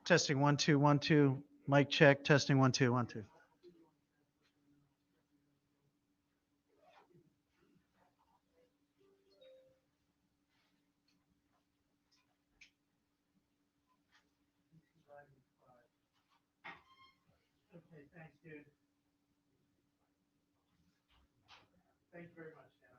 Testing 1 2 1 2. Mic check. Testing 1 2 1 2. Okay, thanks, dude. Thank you very much, Jenna.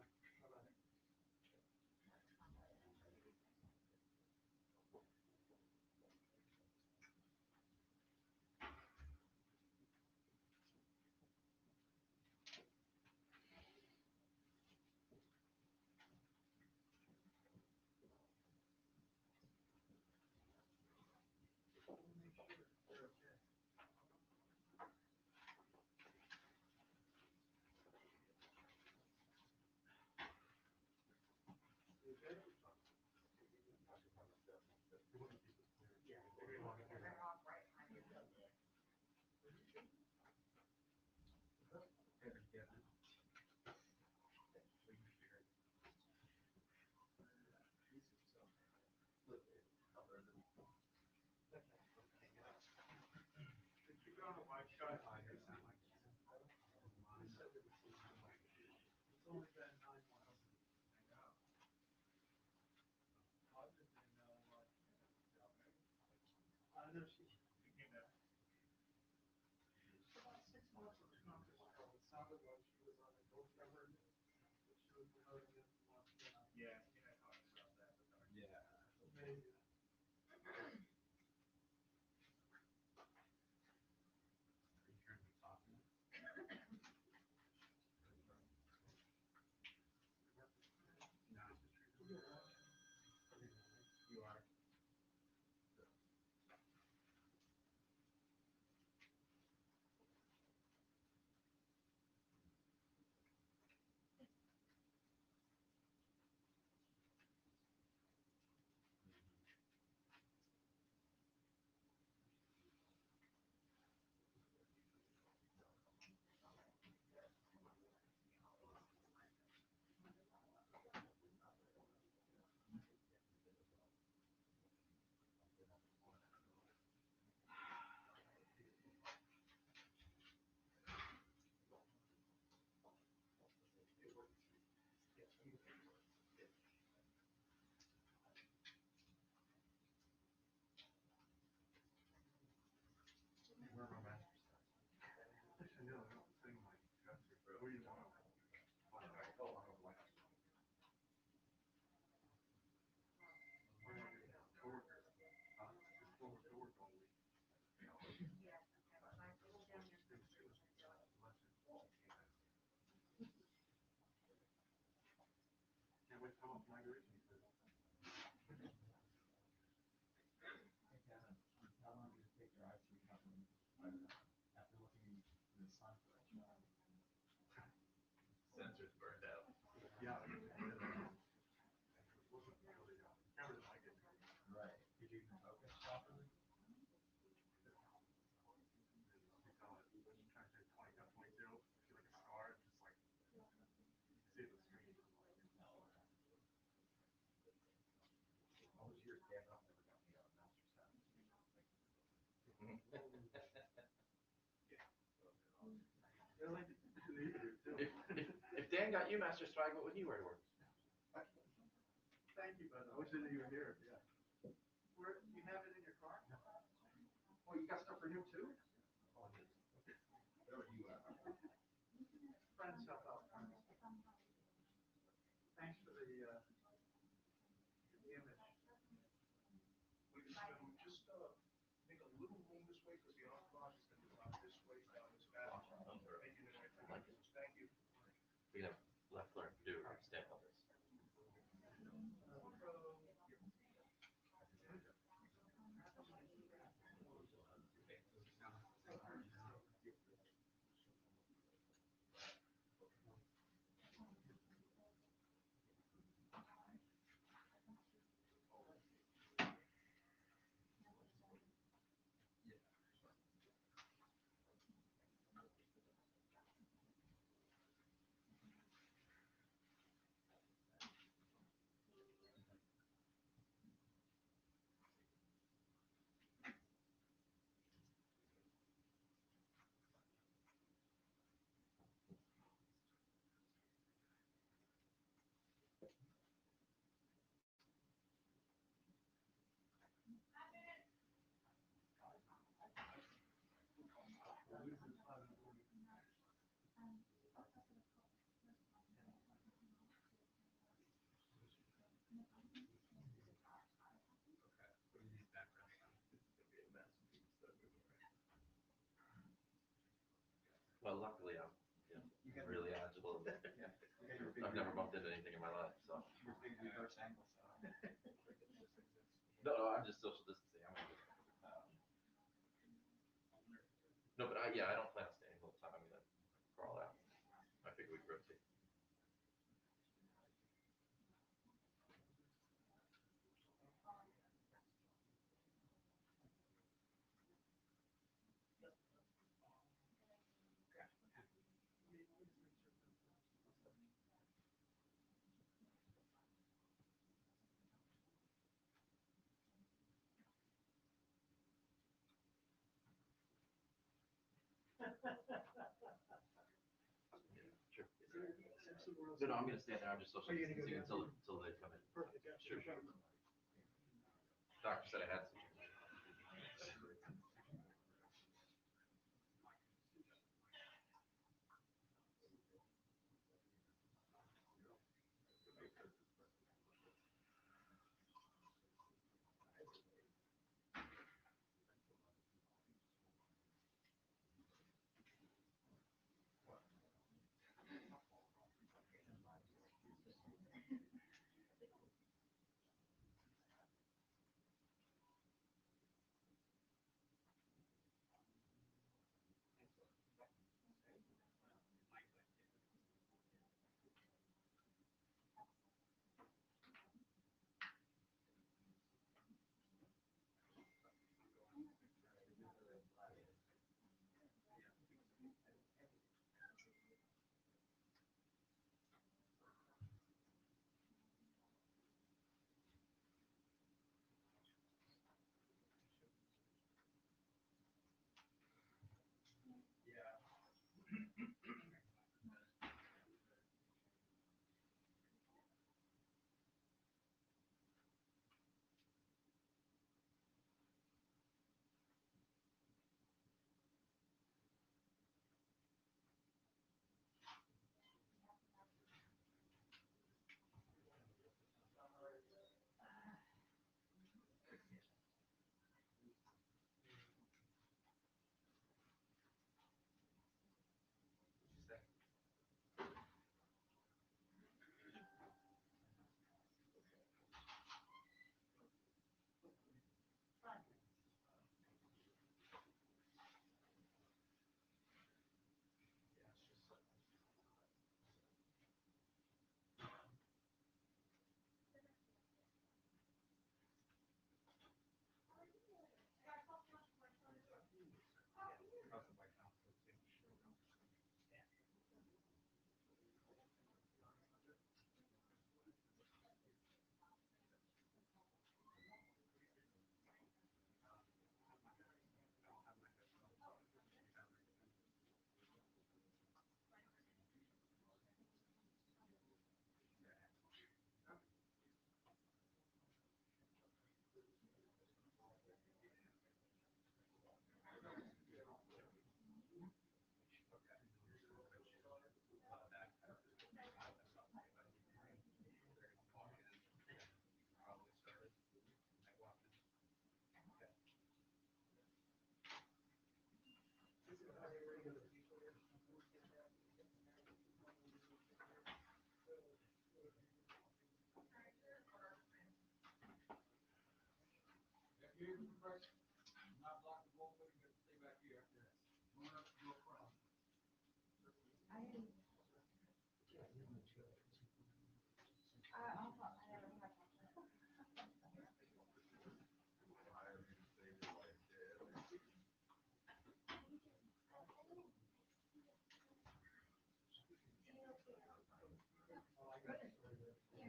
Bye-bye. How long did it take your eyes to recover after looking in the sun for a while? Dan got you master swag. What would you wear to work? Thank you, but I wish I knew you were here. Yeah. Where you have it in your car? Oh, you got stuff for him too? Oh, yes. There you are. Friends help out friends. Thanks for the image. We just make a little room this way because the entourage is going to come out this way down this path. Thank you. We have left learn to do stand on this. Well, luckily I'm really agile. I've never bumped into anything in my life, so. No, I'm just social distancing. No, but I don't plan on staying the whole time. I'm gonna crawl out. I figure we rotate. Sure. No, I'm gonna stand there. I'm just social distancing until they come in. Perfect. Sure. Doctor said I had some.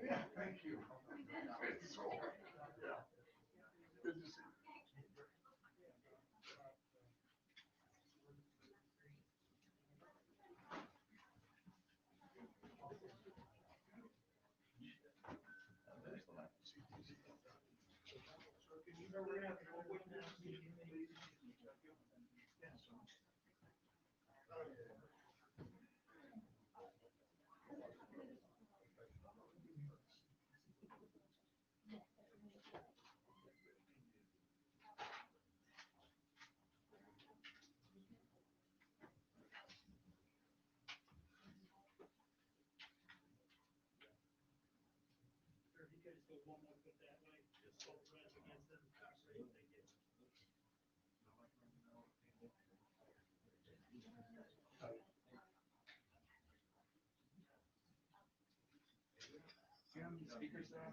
Yeah, thank you. It's all right. Yeah. Good to see you. Do you have any speakers there?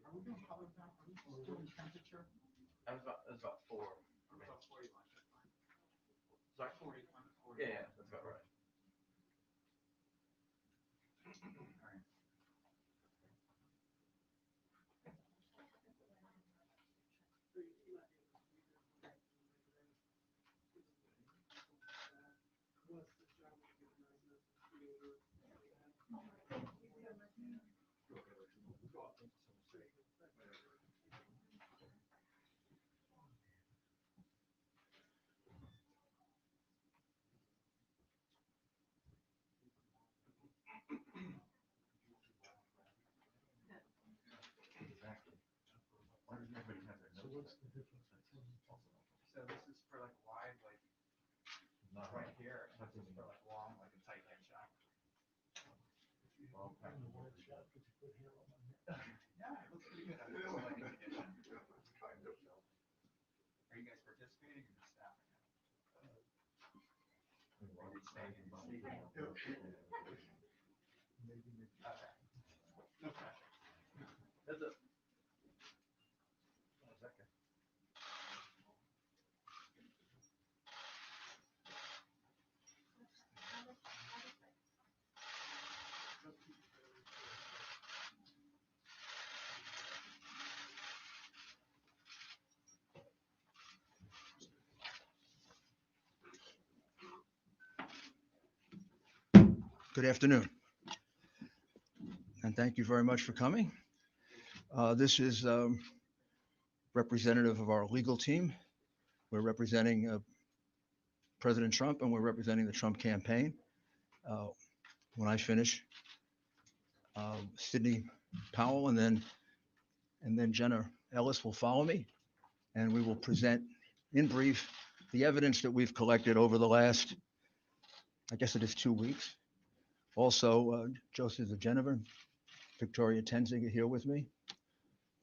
Are we doing color now? Are we doing temperature? It was about 4. About 40 lines. Sorry? 40, under 40. Yeah, that's about right. All right. Exactly. Why does everybody have their notes? So this is for like wide, like Not right here, and That's this is for like long, like a tight head shot. Well, Yeah, it looks pretty good. I feel like a condition. Kind of. Are you guys participating or just staffing it? Maybe staying in. Okay. No pressure. That's a. One second. Good afternoon, and thank you very much for coming. This is representative of our legal team. We're representing President Trump, and we're representing the Trump campaign. When I finish, Sidney Powell and then Jenna Ellis will follow me, and we will present in brief the evidence that we've collected over the last, I guess it is 2 weeks. Also, Joseph Geneva, Victoria Tenzing are here with me.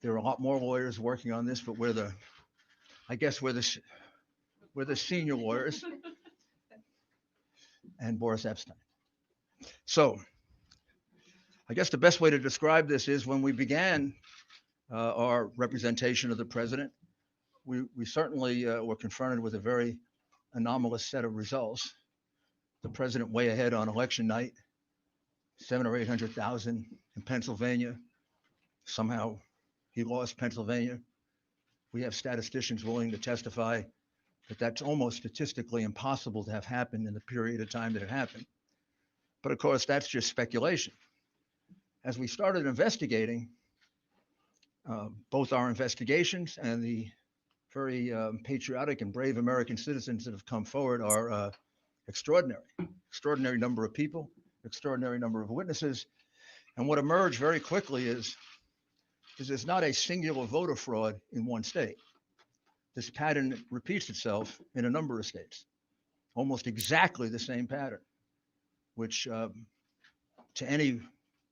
There are a lot more lawyers working on this, but we're the senior lawyers, and Boris Epstein. So I guess the best way to describe this is when we began our representation of the president, we certainly were confronted with a very anomalous set of results. the president way ahead on election night, 700 or 800,000 in Pennsylvania. Somehow he lost Pennsylvania. We have statisticians willing to testify that that's almost statistically impossible to have happened in the period of time that it happened. But of course, that's just speculation. As we started investigating, both our investigations and the very patriotic and brave American citizens that have come forward are extraordinary number of people, extraordinary number of witnesses. And what emerged very quickly is there's not a singular voter fraud in one state. This pattern repeats itself in a number of states, almost exactly the same pattern, which to any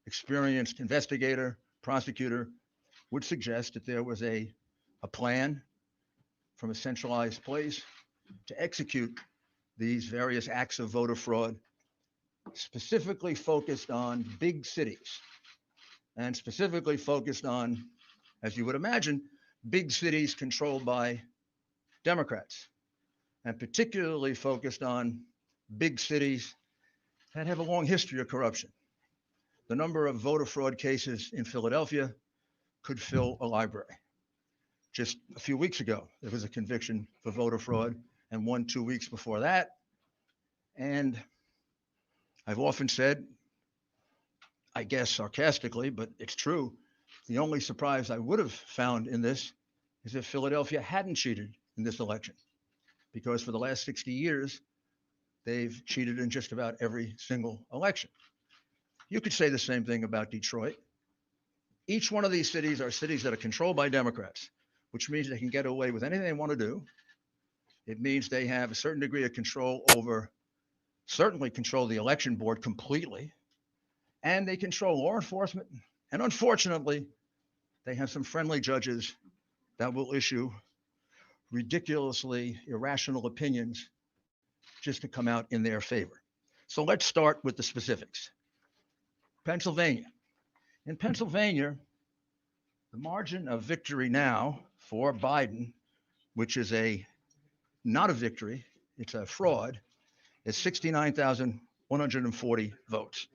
experienced investigator, prosecutor, would suggest that there was a plan from a centralized place to execute these various acts of voter fraud, specifically focused on big cities and specifically focused on, as you would imagine, big cities controlled by Democrats, and particularly focused on big cities that have a long history of corruption. The number of voter fraud cases in Philadelphia could fill a library. Just a few weeks ago, there was a conviction for voter fraud, and 2 weeks before that. And I've often said, I guess sarcastically, but it's true, the only surprise I would have found in this is if Philadelphia hadn't cheated in this election, because for the last 60 years, they've cheated in just about every single election. You could say the same thing about Detroit. Each one of these cities are cities that are controlled by Democrats, which means they can get away with anything they want to do. It means they have a certain degree of control over, certainly control the election board completely, and they control law enforcement. And unfortunately, they have some friendly judges that will issue ridiculously irrational opinions just to come out in their favor. So let's start with the specifics. Pennsylvania. In Pennsylvania, the margin of victory now for Biden, which is not a victory, it's a fraud, is 69,140 votes.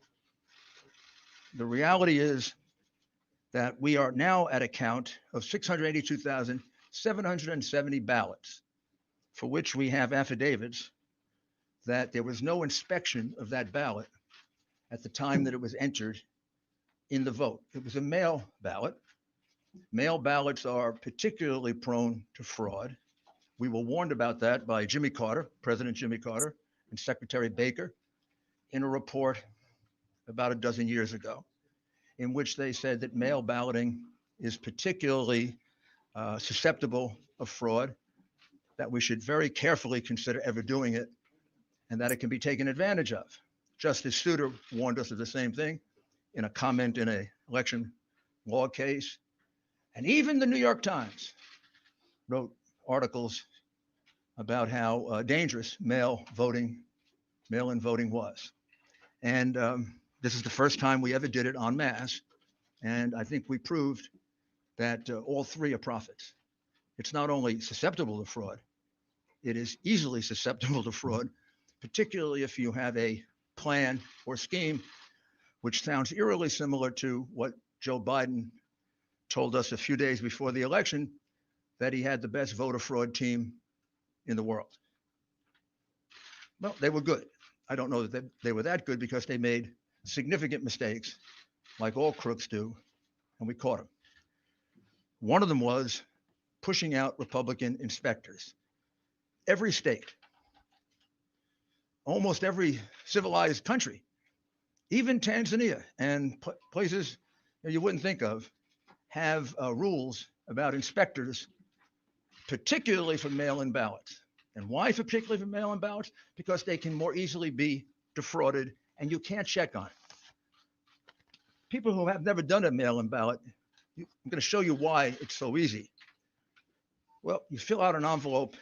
The reality is that we are now at a count of 682,770 ballots, for which we have affidavits that there was no inspection of that ballot at the time that it was entered in the vote. It was a mail ballot. Mail ballots are particularly prone to fraud. We were warned about that by Jimmy Carter, President Jimmy Carter, and Secretary Baker in a report about a dozen years ago, in which they said that mail balloting is particularly susceptible of fraud, that we should very carefully consider ever doing it, and that it can be taken advantage of. Justice Souter warned us of the same thing in a comment in an election law case. And even the New York Times wrote articles about how dangerous mail-in voting was. And this is the first time we ever did it en masse. And I think we proved that all three are prophets. It's not only susceptible to fraud, it is easily susceptible to fraud, particularly if you have a plan or scheme, which sounds eerily similar to what Joe Biden told us a few days before the election, that he had the best voter fraud team in the world. Well, they were good. I don't know that they were that good because they made significant mistakes, like all crooks do, and we caught them. One of them was pushing out Republican inspectors. Every state, almost every civilized country, even Tanzania and places you wouldn't think of, have rules about inspectors, particularly for mail-in ballots. And why particularly for mail-in ballots? Because they can more easily be defrauded and you can't check on it. People who have never done a mail-in ballot, I'm going to show you why it's so easy. Well, you fill out an envelope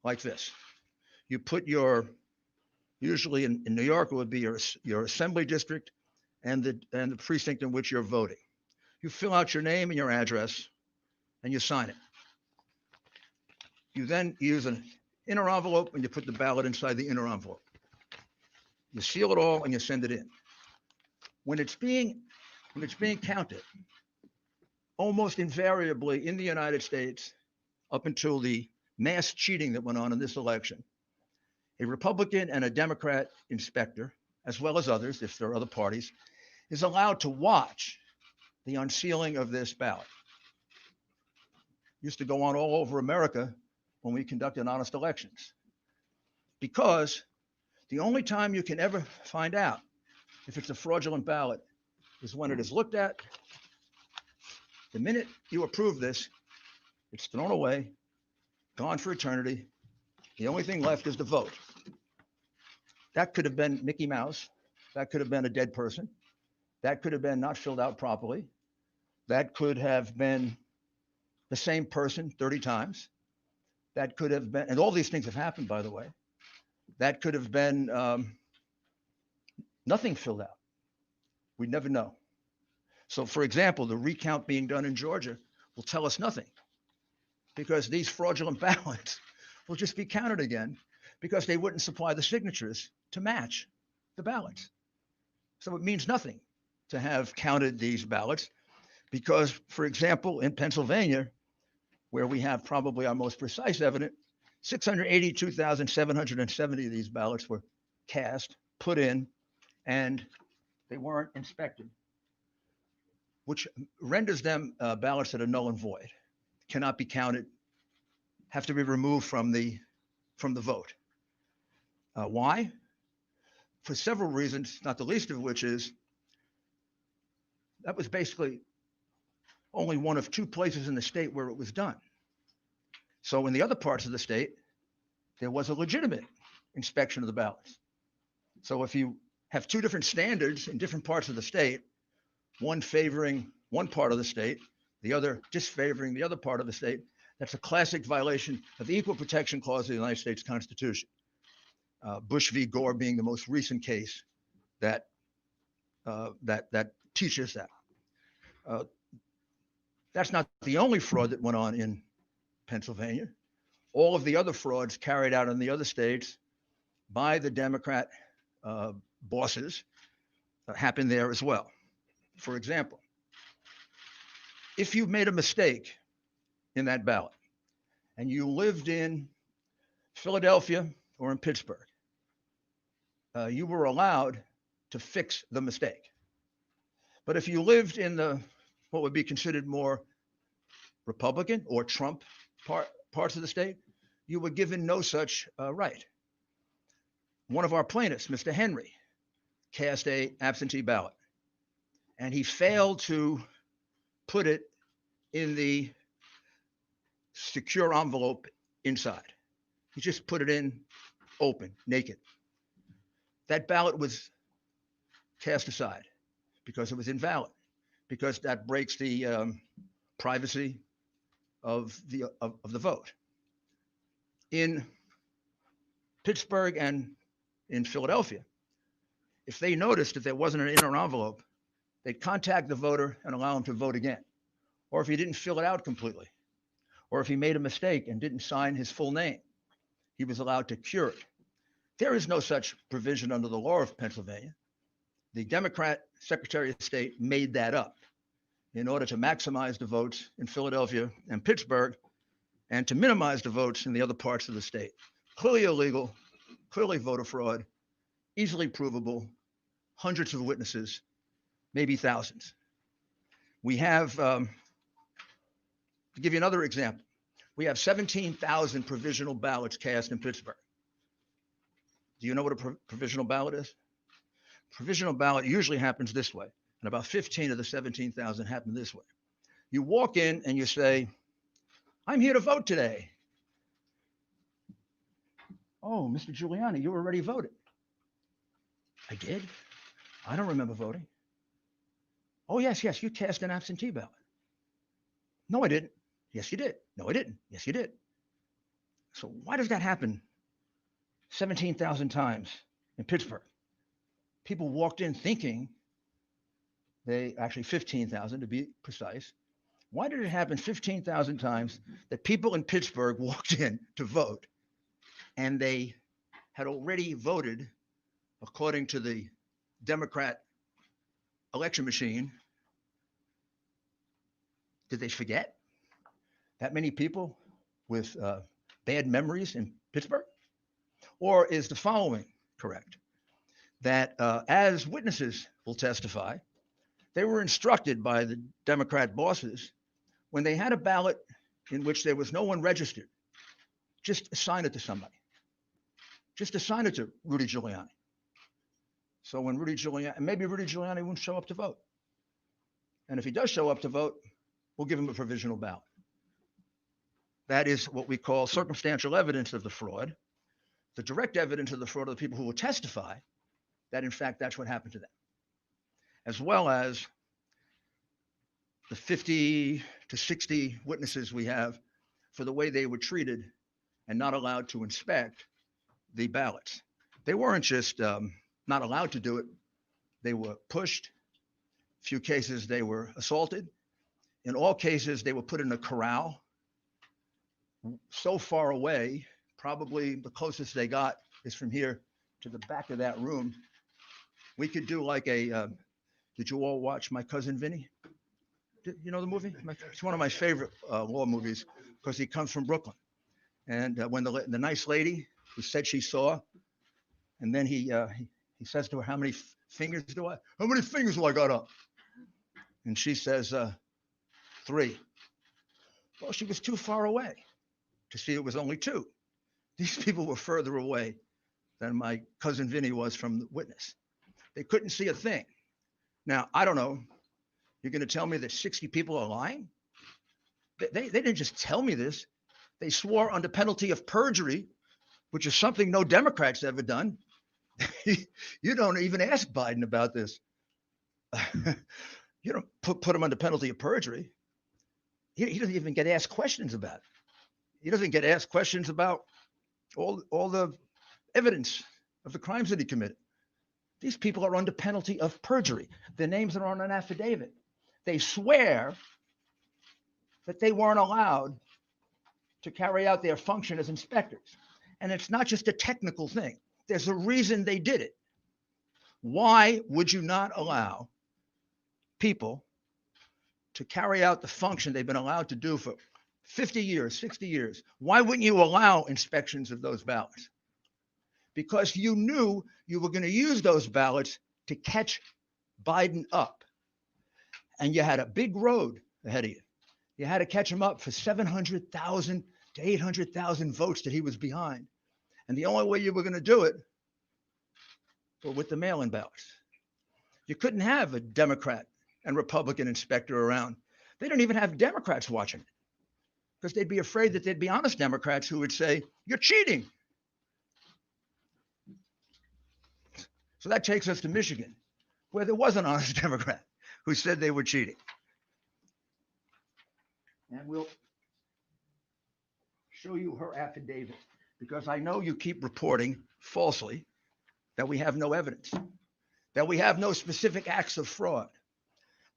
like this. You put usually in New York, it would be your assembly district and the precinct in which you're voting. You fill out your name and your address and you sign it. You then use an inner envelope and you put the ballot inside the inner envelope. You seal it all and you send it in. When it's being counted, almost invariably in the United States, up until the mass cheating that went on in this election, a Republican and a Democrat inspector, as well as others, if there are other parties, is allowed to watch the unsealing of this ballot. Used to go on all over America when we conducted honest elections. Because the only time you can ever find out if it's a fraudulent ballot is when it is looked at. The minute you approve this, it's thrown away, gone for eternity. The only thing left is the vote. That could have been Mickey Mouse. That could have been a dead person. That could have been not filled out properly. That could have been the same person 30 times. That could have been, and all these things have happened, by the way. That could have been nothing filled out. We never know. So, for example, the recount being done in Georgia will tell us nothing, because these fraudulent ballots will just be counted again because they wouldn't supply the signatures to match the ballots. So it means nothing to have counted these ballots because, for example, in Pennsylvania, where we have probably our most precise evidence, 682,770 of these ballots were cast, put in, and they weren't inspected, which renders them ballots that are null and void, cannot be counted, have to be removed from the vote. Why? For several reasons, not the least of which is that was basically only one of two places in the state where it was done. So in the other parts of the state, there was a legitimate inspection of the ballots. So if you have two different standards in different parts of the state, one favoring one part of the state, the other disfavoring the other part of the state, that's a classic violation of the Equal Protection Clause of the United States Constitution. Bush v. Gore being the most recent case that teaches that. That's not the only fraud that went on in Pennsylvania. All of the other frauds carried out in the other states by the Democrat bosses happened there as well. For example, if you made a mistake in that ballot and you lived in Philadelphia or in Pittsburgh, you were allowed to fix the mistake. But if you lived in what would be considered more Republican or Trump parts of the state, you were given no such right. One of our plaintiffs, Mr. Henry, cast an absentee ballot, and he failed to put it in the secure envelope inside. He just put it in open, naked. That ballot was cast aside because it was invalid, because that breaks the privacy of the vote. In Pittsburgh and in Philadelphia, if they noticed that there wasn't an inner envelope, they'd contact the voter and allow him to vote again. Or if he didn't fill it out completely, or if he made a mistake and didn't sign his full name, he was allowed to cure it. There is no such provision under the law of Pennsylvania. The Democrat Secretary of State made that up in order to maximize the votes in Philadelphia and Pittsburgh and to minimize the votes in the other parts of the state. Clearly illegal, clearly voter fraud, easily provable, hundreds of witnesses, maybe thousands. We have, to give you another example, we have 17,000 provisional ballots cast in Pittsburgh. Do you know what a provisional ballot is? Provisional ballot usually happens this way, and about 15 of the 17,000 happen this way. You walk in and you say, "I'm here to vote today." "Oh, Mr. Giuliani, you already voted." "I did? I don't remember voting." "Oh, yes, you cast an absentee ballot." "No, I didn't." "Yes, you did." "No, I didn't." "Yes, you did." So why does that happen 17,000 times in Pittsburgh? People walked in thinking actually 15,000 to be precise. Why did it happen 15,000 times that people in Pittsburgh walked in to vote and they had already voted according to the Democrat election machine. Did they forget that many people with bad memories in Pittsburgh? Or is the following correct? That as witnesses will testify, they were instructed by the Democrat bosses when they had a ballot in which there was no one registered, just assign it to somebody. Just assign it to Rudy Giuliani. So when maybe Rudy Giuliani won't show up to vote. And if he does show up to vote, we'll give him a provisional ballot. That is what we call circumstantial evidence of the fraud. The direct evidence of the fraud are the people who will testify that, in fact, that's what happened to them, as well as the 50 to 60 witnesses we have for the way they were treated and not allowed to inspect the ballots. They weren't just not allowed to do it. They were pushed. A few cases, they were assaulted. In all cases, they were put in a corral so far away. Probably the closest they got is from here to the back of that room. We could do like a, did you all watch My Cousin Vinny? You know the movie? It's one of my favorite law movies because he comes from Brooklyn. And when the nice lady who said she saw, and then he says to her, how many fingers do I got up? And she says, 3. Well, she was too far away to see it was only 2. These people were further away than my cousin Vinny was from the witness. They couldn't see a thing. Now, I don't know. You're going to tell me that 60 people are lying? They didn't just tell me this. They swore under penalty of perjury, which is something no Democrat's ever done. You don't even ask Biden about this. You don't put him under penalty of perjury. He doesn't even get asked questions about it. He doesn't get asked questions about all the evidence of the crimes that he committed. These people are under penalty of perjury. Their names are on an affidavit. They swear that they weren't allowed to carry out their function as inspectors. And it's not just a technical thing. There's a reason they did it. Why would you not allow people to carry out the function they've been allowed to do for 50 years, 60 years? Why wouldn't you allow inspections of those ballots? Because you knew you were going to use those ballots to catch Biden up. And you had a big road ahead of you. You had to catch him up for 700,000 to 800,000 votes that he was behind. And the only way you were going to do it was with the mail-in ballots. You couldn't have a Democrat and Republican inspector around. They don't even have Democrats watching it because they'd be afraid that there'd be honest Democrats who would say, you're cheating. So that takes us to Michigan, where there was an honest Democrat who said they were cheating. And we'll show you her affidavit because I know you keep reporting falsely that we have no evidence, that we have no specific acts of fraud.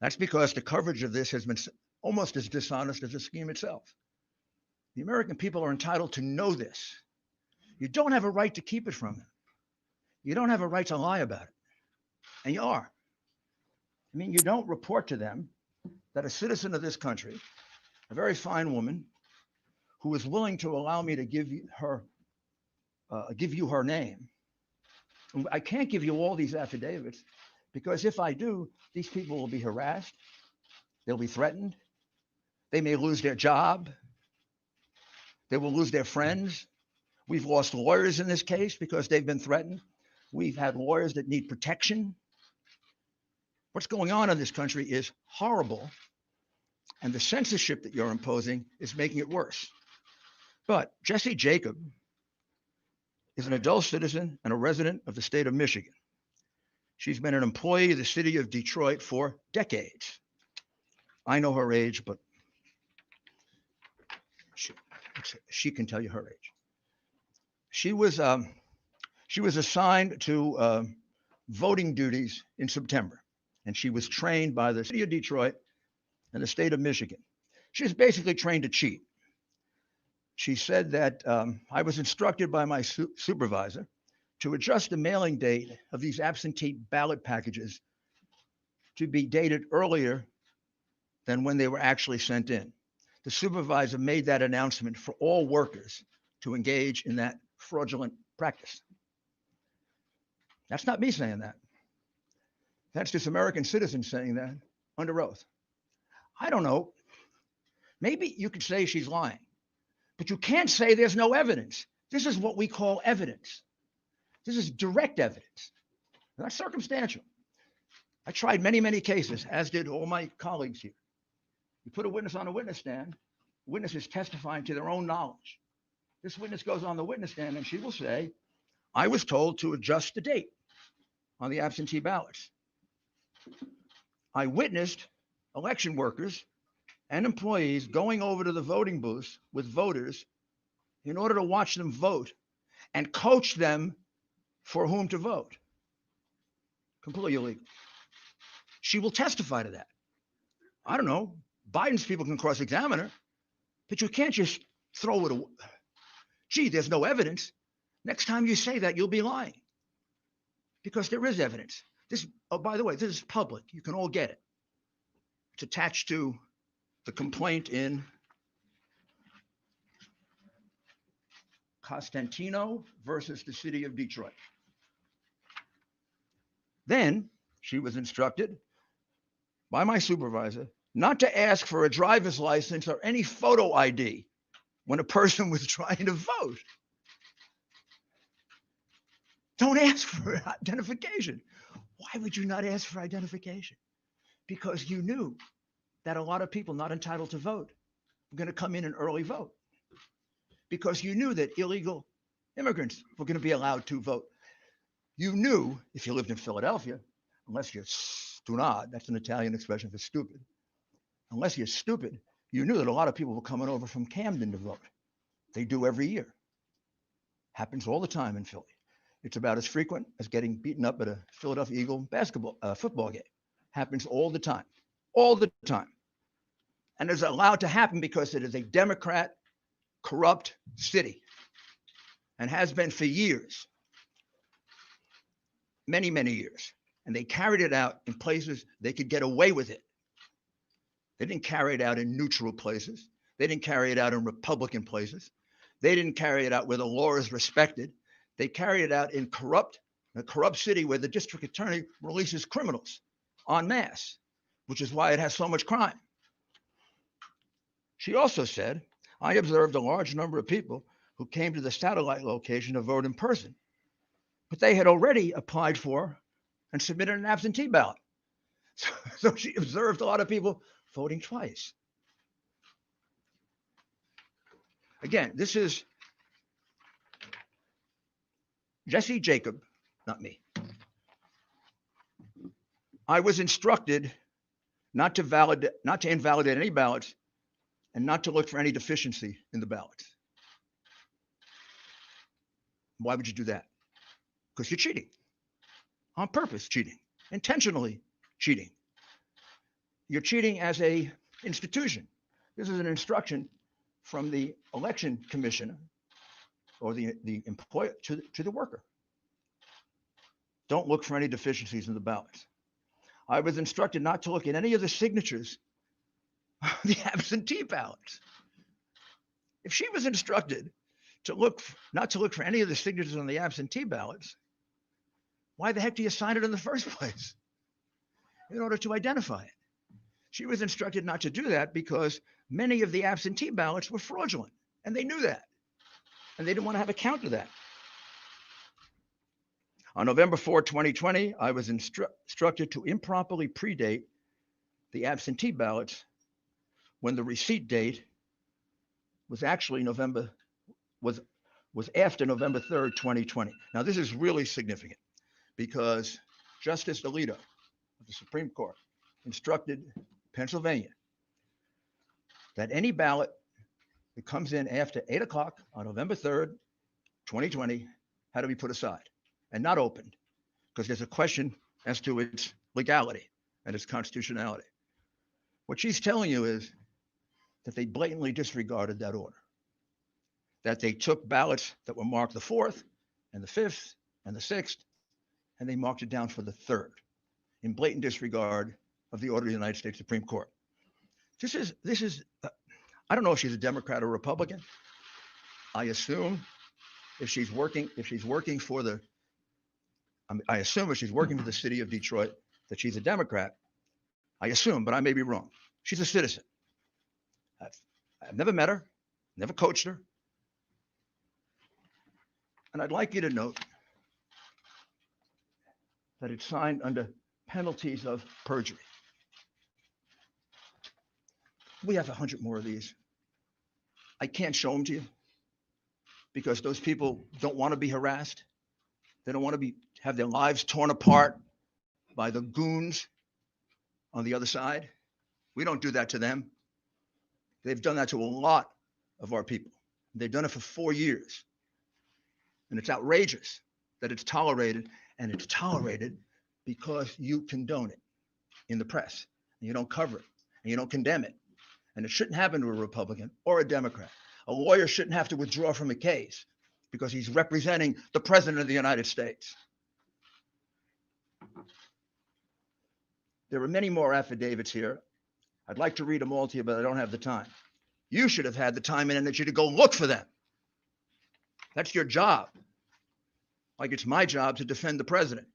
That's because the coverage of this has been almost as dishonest as the scheme itself. The American people are entitled to know this. You don't have a right to keep it from them. You don't have a right to lie about it. And you are. I mean, you don't report to them that a citizen of this country, a very fine woman, who is willing to allow me to give you her name. I can't give you all these affidavits because if I do, these people will be harassed. They'll be threatened. They may lose their job. They will lose their friends. We've lost lawyers in this case because they've been threatened. We've had lawyers that need protection. What's going on in this country is horrible. And the censorship that you're imposing is making it worse. But Jessie Jacob is an adult citizen and a resident of the state of Michigan. She's been an employee of the city of Detroit for decades. I know her age, but she can tell you her age. She was assigned to voting duties in September, and she was trained by the city of Detroit and the state of Michigan. She was basically trained to cheat. she said that I was instructed by my supervisor to adjust the mailing date of these absentee ballot packages to be dated earlier than when they were actually sent in. The supervisor made that announcement for all workers to engage in that fraudulent practice. That's not me saying that. That's this American citizen saying that under oath. I don't know. Maybe you could say she's lying, but you can't say there's no evidence. This is what we call evidence. This is direct evidence, not circumstantial. I tried many, many cases, as did all my colleagues here. You put a witness on a witness stand, witness is testifying to their own knowledge. This witness goes on the witness stand and she will say, I was told to adjust the date on the absentee ballots. I witnessed election workers and employees going over to the voting booths with voters in order to watch them vote and coach them for whom to vote. Completely illegal. She will testify to that. I don't know. Biden's people can cross-examine her, but you can't just throw it away. Gee, there's no evidence. Next time you say that, you'll be lying. Because there is evidence. This, oh, by the way, this is public. You can all get it. It's attached to the complaint in Costantino versus the city of Detroit. Then she was instructed by my supervisor not to ask for a driver's license or any photo ID when a person was trying to vote. Don't ask for identification. Why would you not ask for identification? Because you knew that a lot of people not entitled to vote were going to come in and early vote. Because you knew that illegal immigrants were going to be allowed to vote. You knew, if you lived in Philadelphia, unless you're stunad, that's an Italian expression for stupid. Unless you're stupid, you knew that a lot of people were coming over from Camden to vote. They do every year. Happens all the time in Philly. It's about as frequent as getting beaten up at a Philadelphia Eagle football game. Happens all the time. All the time. And it's allowed to happen because it is a Democrat, corrupt city and has been for years. Many, many years. And they carried it out in places they could get away with it. They didn't carry it out in neutral places. They didn't carry it out in Republican places. They didn't carry it out where the law is respected. They carried it out in a corrupt city where the district attorney releases criminals en masse, which is why it has so much crime. She also said, I observed a large number of people who came to the satellite location to vote in person, but they had already applied for and submitted an absentee ballot. So she observed a lot of people voting twice. Again, this is Jesse Jacob, not me. I was instructed not to invalidate any ballots and not to look for any deficiency in the ballots. Why would you do that? Because you're cheating. On purpose cheating. Intentionally cheating. You're cheating as a institution. This is an instruction from the election commissioner or the employer to the worker. Don't look for any deficiencies in the ballots. I was instructed not to look at any of the signatures on the absentee ballots. If she was instructed to not to look for any of the signatures on the absentee ballots, why the heck do you sign it in the first place? In order to identify it. She was instructed not to do that because many of the absentee ballots were fraudulent, and they knew that, and they didn't want to have a count of that. On November 4, 2020, I was instructed to improperly predate the absentee ballots when the receipt date was actually was after November 3rd, 2020. Now, this is really significant because Justice Alito of the Supreme Court instructed Pennsylvania that any ballot that comes in after 8 o'clock on November 3rd, 2020 had to be put aside and not opened because there's a question as to its legality and its constitutionality. What she's telling you is that they blatantly disregarded that order. that they took ballots that were marked the 4th and the 5th and the 6th, and they marked it down for the 3rd in blatant disregard of the order of the United States Supreme Court. This is, I don't know if she's a Democrat or Republican. I assume if she's working for the, I assume if she's working for the city of Detroit, that she's a Democrat. I assume, but I may be wrong. She's a citizen. I've never met her, never coached her. And I'd like you to note that it's signed under penalties of perjury. We have 100 more of these. I can't show them to you because those people don't want to be harassed. They don't want to have their lives torn apart by the goons on the other side. We don't do that to them. They've done that to a lot of our people. They've done it for 4 years. And it's outrageous that it's tolerated, and it's tolerated because you condone it in the press, and you don't cover it, and you don't condemn it. And it shouldn't happen to a Republican or a Democrat. A lawyer shouldn't have to withdraw from a case because he's representing the President of the United States. There are many more affidavits here. I'd like to read them all to you, but I don't have the time. You should have had the time and energy to go look for them. That's your job. Like it's my job to defend the president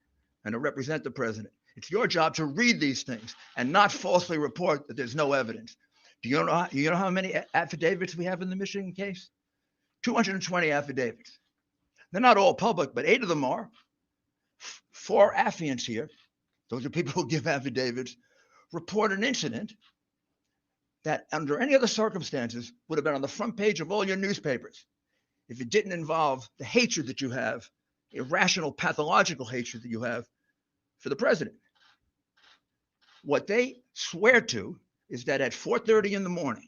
and to represent the president. It's your job to read these things and not falsely report that there's no evidence. Do you know how many affidavits we have in the Michigan case? 220 affidavits. They're not all public, but 8 of them are. 4 affiants here, those are people who give affidavits, report an incident that under any other circumstances would have been on the front page of all your newspapers if it didn't involve the hatred that you have, irrational, pathological hatred that you have for the president. What they swear to is that at 4:30 in the morning,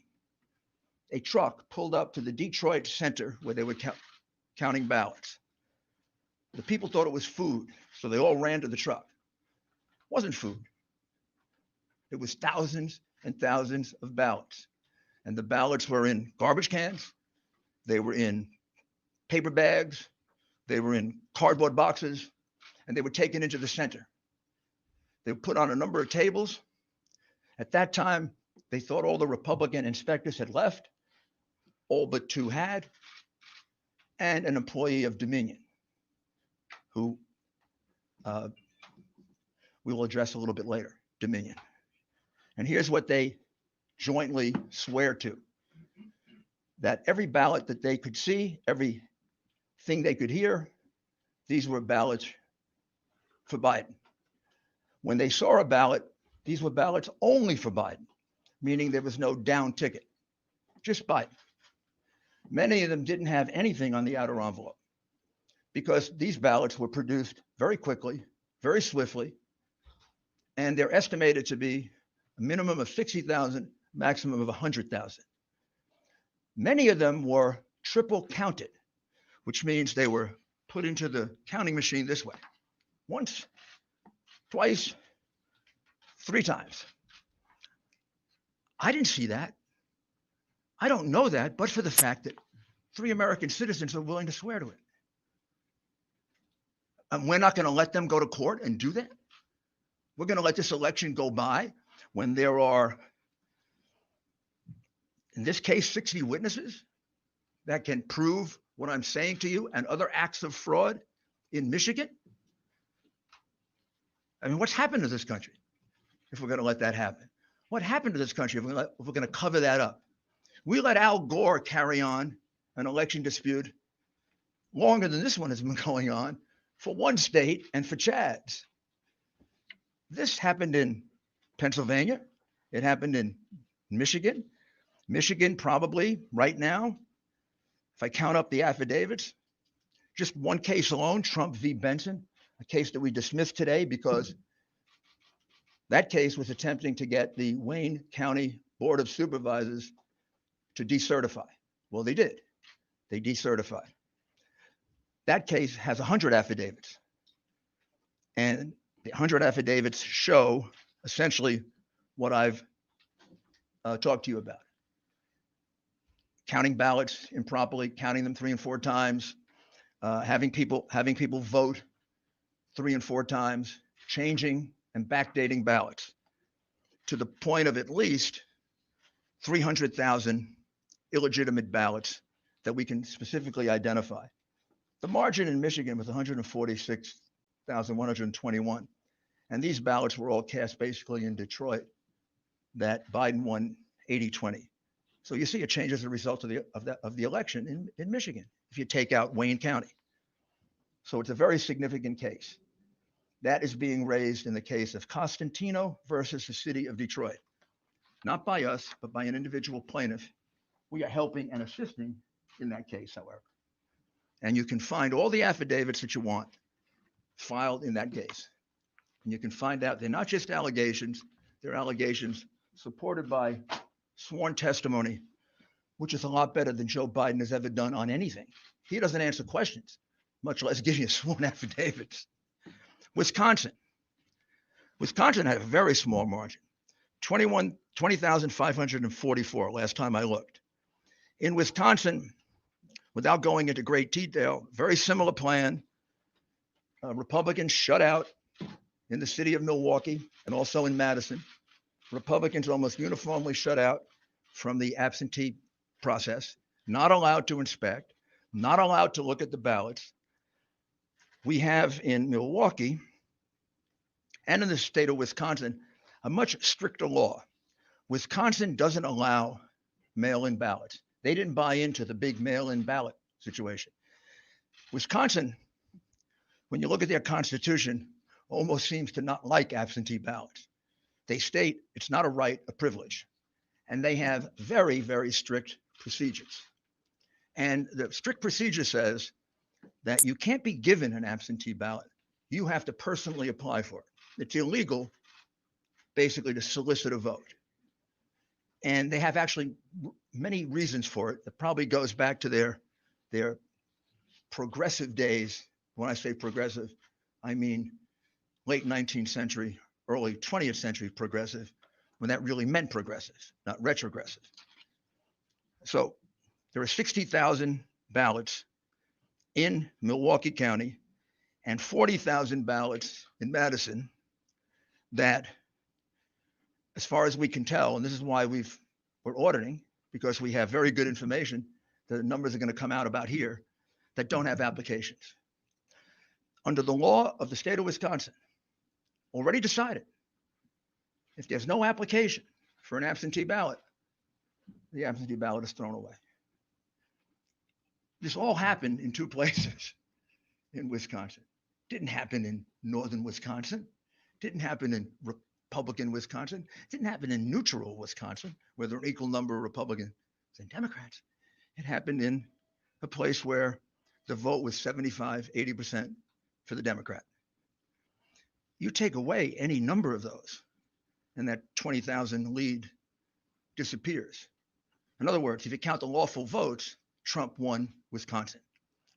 a truck pulled up to the Detroit center where they were counting ballots. The people thought it was food, so they all ran to the truck. It wasn't food. It was thousands and thousands of ballots. And the ballots were in garbage cans. They were in paper bags. They were in cardboard boxes. And they were taken into the center. They were put on a number of tables. At that time, they thought all the Republican inspectors had left. All but 2 had. And an employee of Dominion, who we will address a little bit later, Dominion. And here's what they jointly swear to, that every ballot that they could see, everything they could hear, these were ballots for Biden. When they saw a ballot, these were ballots only for Biden, meaning there was no down ticket, just Biden. Many of them didn't have anything on the outer envelope because these ballots were produced very quickly, very swiftly, and they're estimated to be a minimum of 60,000, maximum of 100,000. Many of them were triple counted, which means they were put into the counting machine this way. Once, twice, 3 times. I didn't see that. I don't know that, but for the fact that 3 American citizens are willing to swear to it. And we're not going to let them go to court and do that. We're going to let this election go by when there are, in this case, 60 witnesses that can prove what I'm saying to you and other acts of fraud in Michigan. I mean, what's happened to this country if we're going to let that happen? What happened to this country if we're going to cover that up? We let Al Gore carry on an election dispute longer than this one has been going on for one state and for Chad's. This happened in Pennsylvania. It happened in Michigan. Michigan probably right now, if I count up the affidavits, just one case alone, Trump v. Benson, a case that we dismissed today because that case was attempting to get the Wayne County Board of Supervisors to decertify. Well, they did. They decertified. That case has 100 affidavits. And the 100 affidavits show essentially what I've talked to you about. counting ballots improperly, counting them 3 and 4 times, having people vote 3 and 4 times, changing and backdating ballots to the point of at least 300,000 illegitimate ballots that we can specifically identify. The margin in Michigan was 146,121. And these ballots were all cast basically in Detroit that Biden won 80-20. So you see a change as a result of the election in Michigan, if you take out Wayne County. So it's a very significant case. That is being raised in the case of Costantino versus the city of Detroit. Not by us, but by an individual plaintiff. We are helping and assisting in that case, however. And you can find all the affidavits that you want filed in that case. And you can find out they're not just allegations, they're allegations supported by sworn testimony, which is a lot better than Joe Biden has ever done on anything. He doesn't answer questions, much less give you sworn affidavits. Wisconsin had a very small margin, 20,544 last time I looked. In Wisconsin, without going into great detail, very similar plan. Republicans shut out in the city of Milwaukee and also in Madison. Republicans almost uniformly shut out from the absentee process, not allowed to inspect, not allowed to look at the ballots. We have in Milwaukee and in the state of Wisconsin a much stricter law. Wisconsin doesn't allow mail-in ballots. They didn't buy into the big mail-in ballot situation. Wisconsin, when you look at their constitution, almost seems to not like absentee ballots. They state it's not a right, a privilege. And they have very, very strict procedures. And the strict procedure says that you can't be given an absentee ballot. You have to personally apply for it. It's illegal, basically, to solicit a vote. And they have actually many reasons for it. That probably goes back to their progressive days. When I say progressive, I mean late 19th century, early 20th century progressive, when that really meant progressive, not retrogressive. So there are 60,000 ballots in Milwaukee County and 40,000 ballots in Madison that, as far as we can tell, and this is why we're auditing, because we have very good information, the numbers are going to come out about here, that don't have applications. Under the law of the state of Wisconsin, already decided, if there's no application for an absentee ballot, the absentee ballot is thrown away. This all happened in 2 places in Wisconsin. Didn't happen in northern Wisconsin. Didn't happen in Republican Wisconsin. Didn't happen in neutral Wisconsin, where there are an equal number of Republicans and Democrats. It happened in a place where the vote was 75, 80% for the Democrat. You take away any number of those, and that 20,000 lead disappears. In other words, if you count the lawful votes, Trump won Wisconsin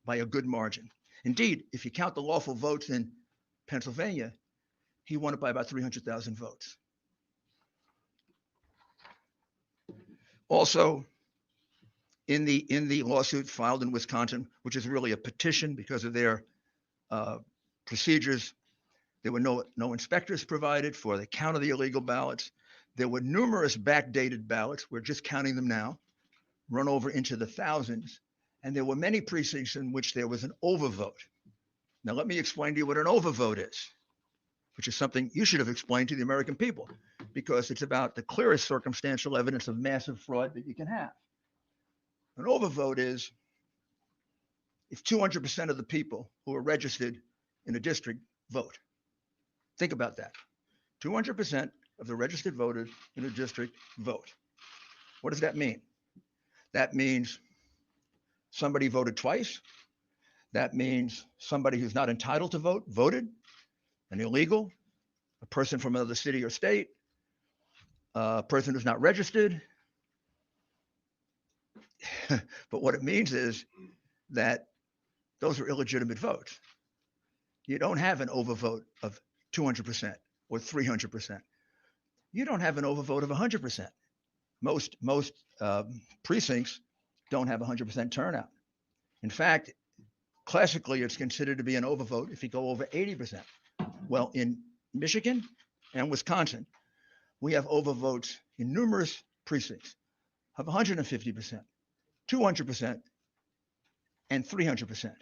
by a good margin. Indeed, if you count the lawful votes in Pennsylvania, he won it by about 300,000 votes. Also, in the lawsuit filed in Wisconsin, which is really a petition because of their procedures, there were no inspectors provided for the count of the illegal ballots. There were numerous backdated ballots. We're just counting them now, run over into the thousands. And there were many precincts in which there was an overvote. Now, let me explain to you what an overvote is, which is something you should have explained to the American people, because it's about the clearest circumstantial evidence of massive fraud that you can have. An overvote is if 200% of the people who are registered in a district vote. Think about that. 200% of the registered voters in a district vote. What does that mean? That means somebody voted twice. That means somebody who's not entitled to vote voted, an illegal, a person from another city or state, a person who's not registered. But what it means is that those are illegitimate votes. You don't have an overvote of 200% or 300%. You don't have an overvote of 100%. Most precincts don't have 100% turnout. In fact, classically, it's considered to be an overvote if you go over 80%. Well, in Michigan and Wisconsin, we have overvotes in numerous precincts of 150%, 200%, and 300%.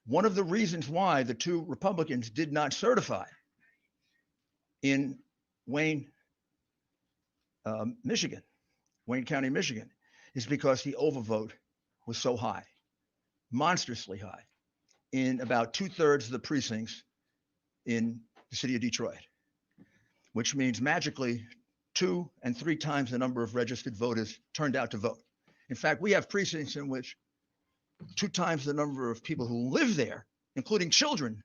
One of the reasons why the two Republicans did not certify in Wayne, Michigan, Wayne County, Michigan, is because the overvote was so high, monstrously high, in about 2/3 of the precincts in the city of Detroit, which means magically 2 and 3 times the number of registered voters turned out to vote. In fact, we have precincts in which 2 times the number of people who live there, including children,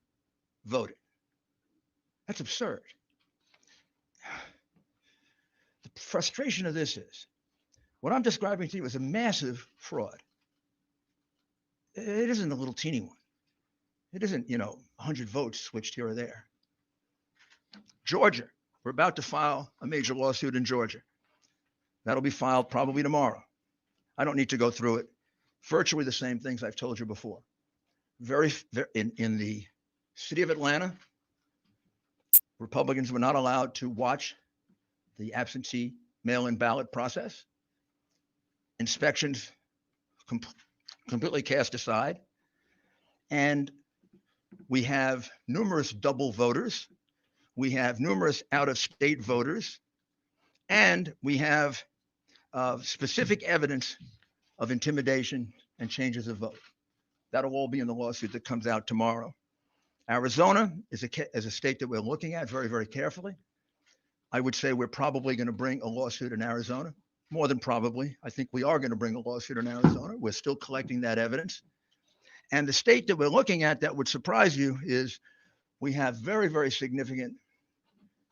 voted. That's absurd. The frustration of this is, what I'm describing to you is a massive fraud. It isn't a little teeny one. It isn't, 100 votes switched here or there. Georgia, we're about to file a major lawsuit in Georgia. That'll be filed probably tomorrow. I don't need to go through it. Virtually the same things I've told you before. In the city of Atlanta, Republicans were not allowed to watch the absentee mail-in ballot process. Inspections completely cast aside. And we have numerous double voters. We have numerous out-of-state voters. And we have specific evidence of intimidation and changes of vote. That'll all be in the lawsuit that comes out tomorrow. Arizona is a state that we're looking at very, very carefully. I would say we're probably going to bring a lawsuit in Arizona. More than probably. I think we are going to bring a lawsuit in Arizona. We're still collecting that evidence. And the state that we're looking at that would surprise you is we have very, very significant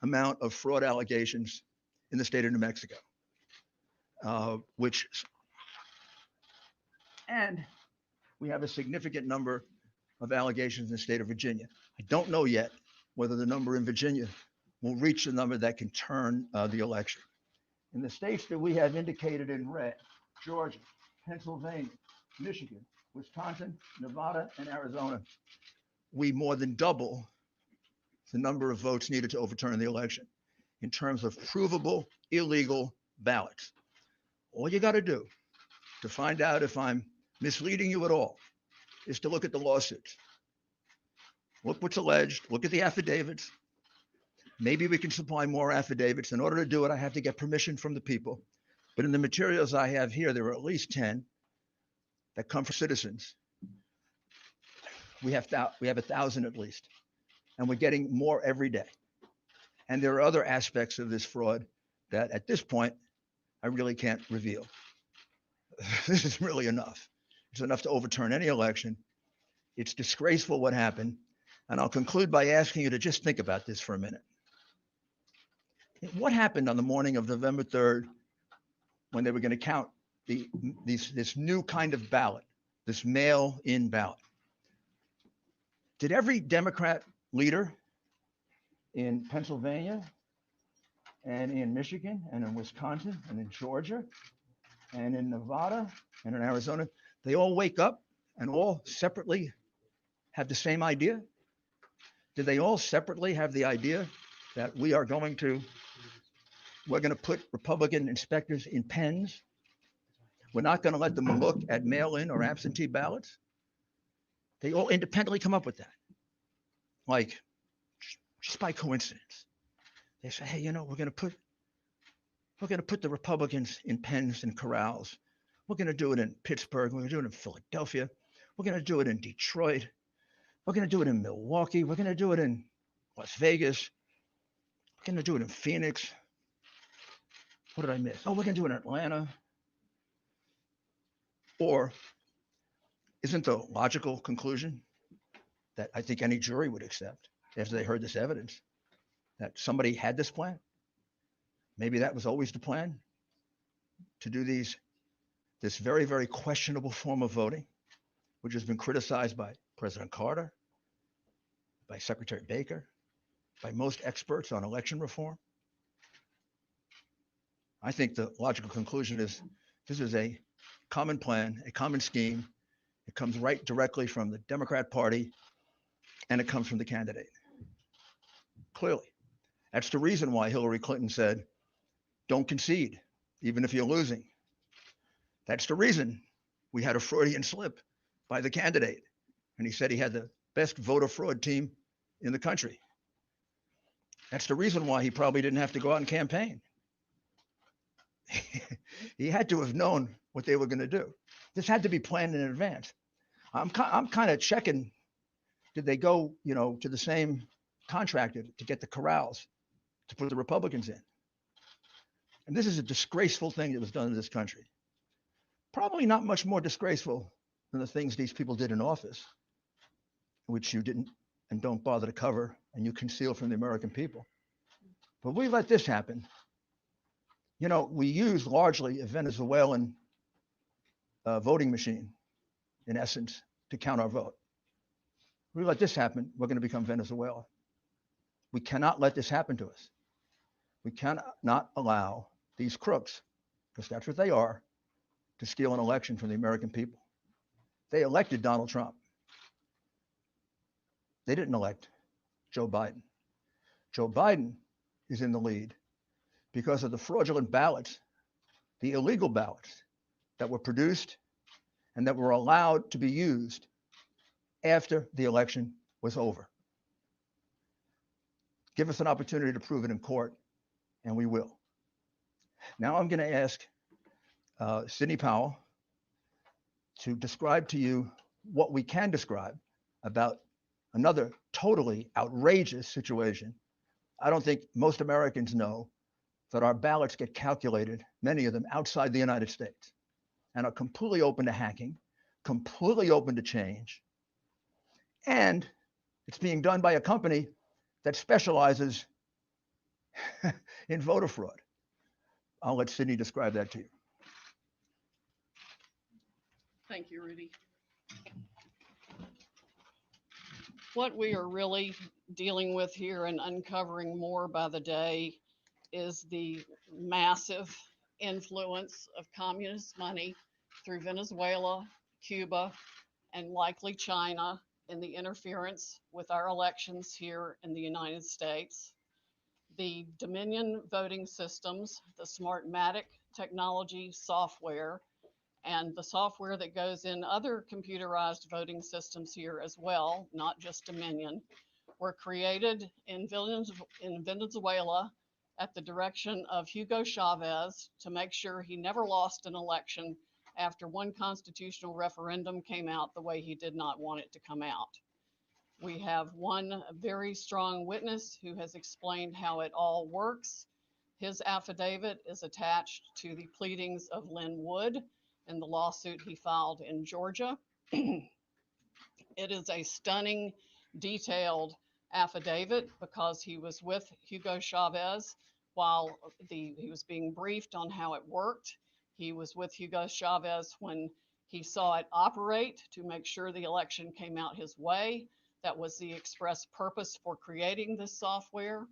amount of fraud allegations in the state of New Mexico, and we have a significant number of allegations in the state of Virginia. I don't know yet whether the number in Virginia will reach the number that can turn the election. In the states that we have indicated in red, Georgia, Pennsylvania, Michigan, Wisconsin, Nevada, and Arizona, we more than double the number of votes needed to overturn the election in terms of provable illegal ballots. All you got to do to find out if I'm misleading you at all is to look at the lawsuits. Look what's alleged, look at the affidavits. Maybe we can supply more affidavits. In order to do it, I have to get permission from the people. But in the materials I have here, there are at least 10 that come from citizens. We have 1,000 at least, and we're getting more every day. And there are other aspects of this fraud that at this point, I really can't reveal. This is really enough. It's enough to overturn any election. It's disgraceful what happened. And I'll conclude by asking you to just think about this for a minute. What happened on the morning of November 3rd when they were going to count this new kind of ballot, this mail-in ballot? Did every Democrat leader in Pennsylvania and in Michigan and in Wisconsin and in Georgia and in Nevada and in Arizona, they all wake up and all separately have the same idea? Did they all separately have the idea that we're going to put Republican inspectors in pens? We're not going to let them look at mail-in or absentee ballots? They all independently come up with that. Like, just by coincidence. They say, hey, we're going to put the Republicans in pens and corrals. We're going to do it in Pittsburgh. We're going to do it in Philadelphia. We're going to do it in Detroit. We're going to do it in Milwaukee. We're going to do it in Las Vegas. We're going to do it in Phoenix. What did I miss? Oh, we're going to do it in Atlanta. Or isn't the logical conclusion that I think any jury would accept after they heard this evidence that somebody had this plan? Maybe that was always the plan, to do this very, very questionable form of voting, which has been criticized by President Carter, by Secretary Baker, by most experts on election reform. I think the logical conclusion is this is a common plan, a common scheme. It comes right directly from the Democrat Party, and it comes from the candidate. Clearly. That's the reason why Hillary Clinton said, don't concede, even if you're losing. That's the reason we had a Freudian slip by the candidate. And he said he had the best voter fraud team in the country. That's the reason why he probably didn't have to go out and campaign. He had to have known what they were going to do. This had to be planned in advance. I'm kind of checking, did they go, to the same contractor to get the corrals to put the Republicans in? And this is a disgraceful thing that was done in this country. Probably not much more disgraceful than the things these people did in office, which you didn't and don't bother to cover and you conceal from the American people. But we let this happen. We use largely a Venezuelan voting machine, in essence, to count our vote. We let this happen, we're going to become Venezuela. We cannot let this happen to us. We cannot allow these crooks, because that's what they are, to steal an election from the American people. They elected Donald Trump. They didn't elect Joe Biden. Joe Biden is in the lead because of the fraudulent ballots, the illegal ballots that were produced and that were allowed to be used after the election was over. Give us an opportunity to prove it in court, and we will. Now I'm going to ask Sidney Powell to describe to you what we can describe about another totally outrageous situation. I don't think most Americans know that our ballots get calculated, many of them outside the United States, and are completely open to hacking, completely open to change. And it's being done by a company that specializes in voter fraud. I'll let Sidney describe that to you. Thank you, Rudy. What we are really dealing with here and uncovering more by the day is the massive influence of communist money through Venezuela, Cuba, and likely China in the interference with our elections here in the United States. The Dominion voting systems, the Smartmatic technology software, and the software that goes in other computerized voting systems here as well, not just Dominion, were created in Venezuela at the direction of Hugo Chavez to make sure he never lost an election after one constitutional referendum came out the way he did not want it to come out. We have one very strong witness who has explained how it all works. His affidavit is attached to the pleadings of Lynn Wood in the lawsuit he filed in Georgia. It is a stunning, detailed affidavit because he was with Hugo Chavez while he was being briefed on how it worked. He was with Hugo Chavez when he saw it operate to make sure the election came out his way. That was the express purpose for creating this software.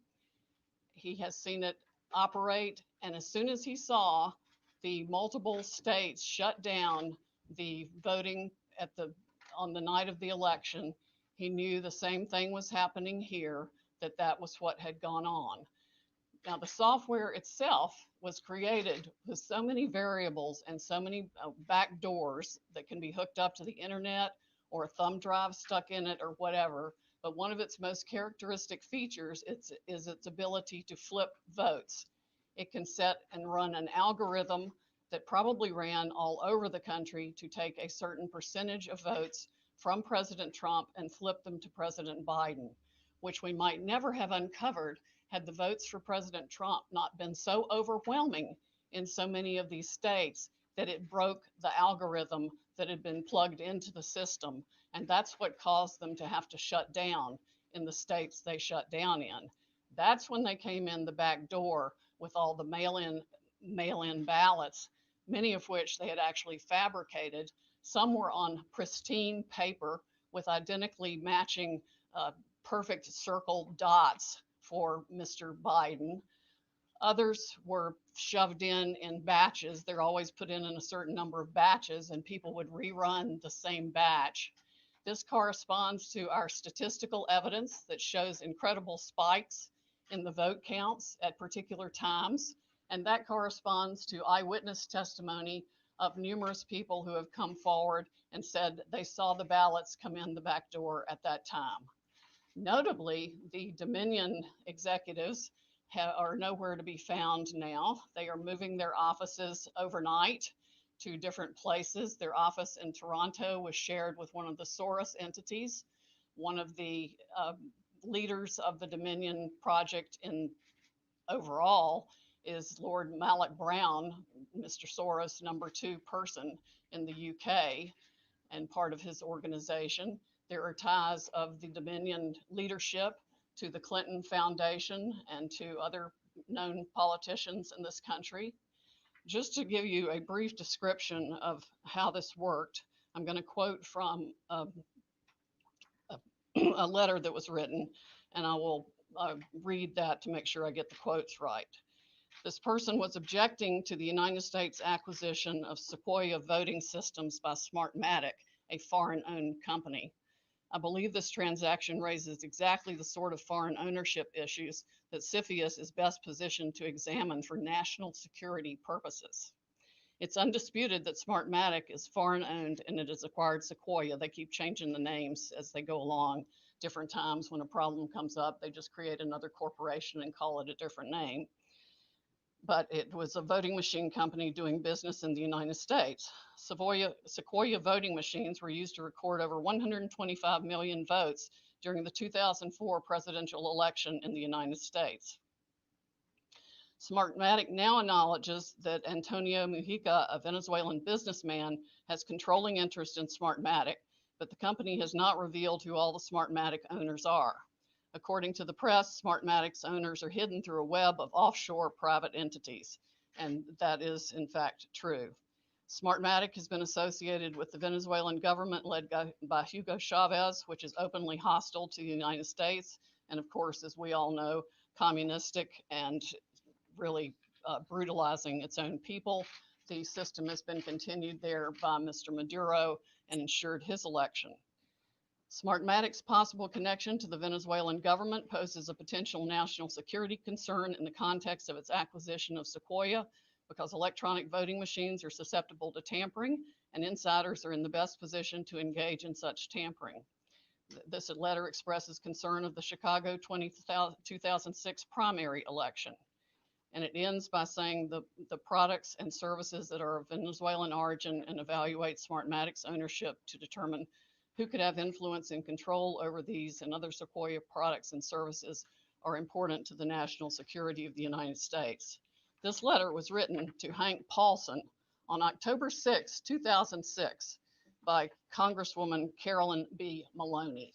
He has seen it operate, and as soon as he saw the multiple states shut down the voting on the night of the election, he knew the same thing was happening here, that was what had gone on. Now, the software itself was created with so many variables and so many back doors that can be hooked up to the internet or a thumb drive stuck in it or whatever. But one of its most characteristic features is its ability to flip votes. It can set and run an algorithm that probably ran all over the country to take a certain percentage of votes from President Trump and flip them to President Biden, which we might never have uncovered had the votes for President Trump not been so overwhelming in so many of these states that it broke the algorithm that had been plugged into the system. And that's what caused them to have to shut down in the states they shut down in. That's when they came in the back door with all the mail-in ballots, many of which they had actually fabricated. Some were on pristine paper with identically matching perfect circle dots for Mr. Biden. Others were shoved in batches. They're always put in a certain number of batches, and people would rerun the same batch. This corresponds to our statistical evidence that shows incredible spikes in the vote counts at particular times, and that corresponds to eyewitness testimony of numerous people who have come forward and said they saw the ballots come in the back door at that time. Notably, the Dominion executives are nowhere to be found now. They are moving their offices overnight to different places. Their office in Toronto was shared with one of the Soros entities. One of the leaders of the Dominion project in overall is Lord Malloch Brown, Mr. Soros' #2 person in the UK and part of his organization. There are ties of the Dominion leadership to the Clinton Foundation and to other known politicians in this country. Just to give you a brief description of how this worked, I'm going to quote from a letter that was written, and I will read that to make sure I get the quotes right. This person was objecting to the United States acquisition of Sequoia voting systems by Smartmatic, a foreign-owned company. I believe this transaction raises exactly the sort of foreign ownership issues that CFIUS is best positioned to examine for national security purposes. It's undisputed that Smartmatic is foreign owned and it has acquired Sequoia. They keep changing the names as they go along. Different times when a problem comes up, they just create another corporation and call it a different name. But it was a voting machine company doing business in the United States. Sequoia voting machines were used to record over 125 million votes during the 2004 presidential election in the United States. Smartmatic now acknowledges that Antonio Mujica, a Venezuelan businessman, has controlling interest in Smartmatic, but the company has not revealed who all the Smartmatic owners are. According to the press, Smartmatic's owners are hidden through a web of offshore private entities, and that is in fact true. Smartmatic has been associated with the Venezuelan government led by Hugo Chavez, which is openly hostile to the United States, and of course, as we all know, communistic and really brutalizing its own people. The system has been continued there by Mr. Maduro and ensured his election. Smartmatic's possible connection to the Venezuelan government poses a potential national security concern in the context of its acquisition of Sequoia, because electronic voting machines are susceptible to tampering, and insiders are in the best position to engage in such tampering. This letter expresses concern of the Chicago 2006 primary election. And it ends by saying the products and services that are of Venezuelan origin and evaluate Smartmatic's ownership to determine who could have influence and control over these and other Sequoia products and services are important to the national security of the United States. This letter was written to Hank Paulson on October 6, 2006 by Congresswoman Carolyn B. Maloney.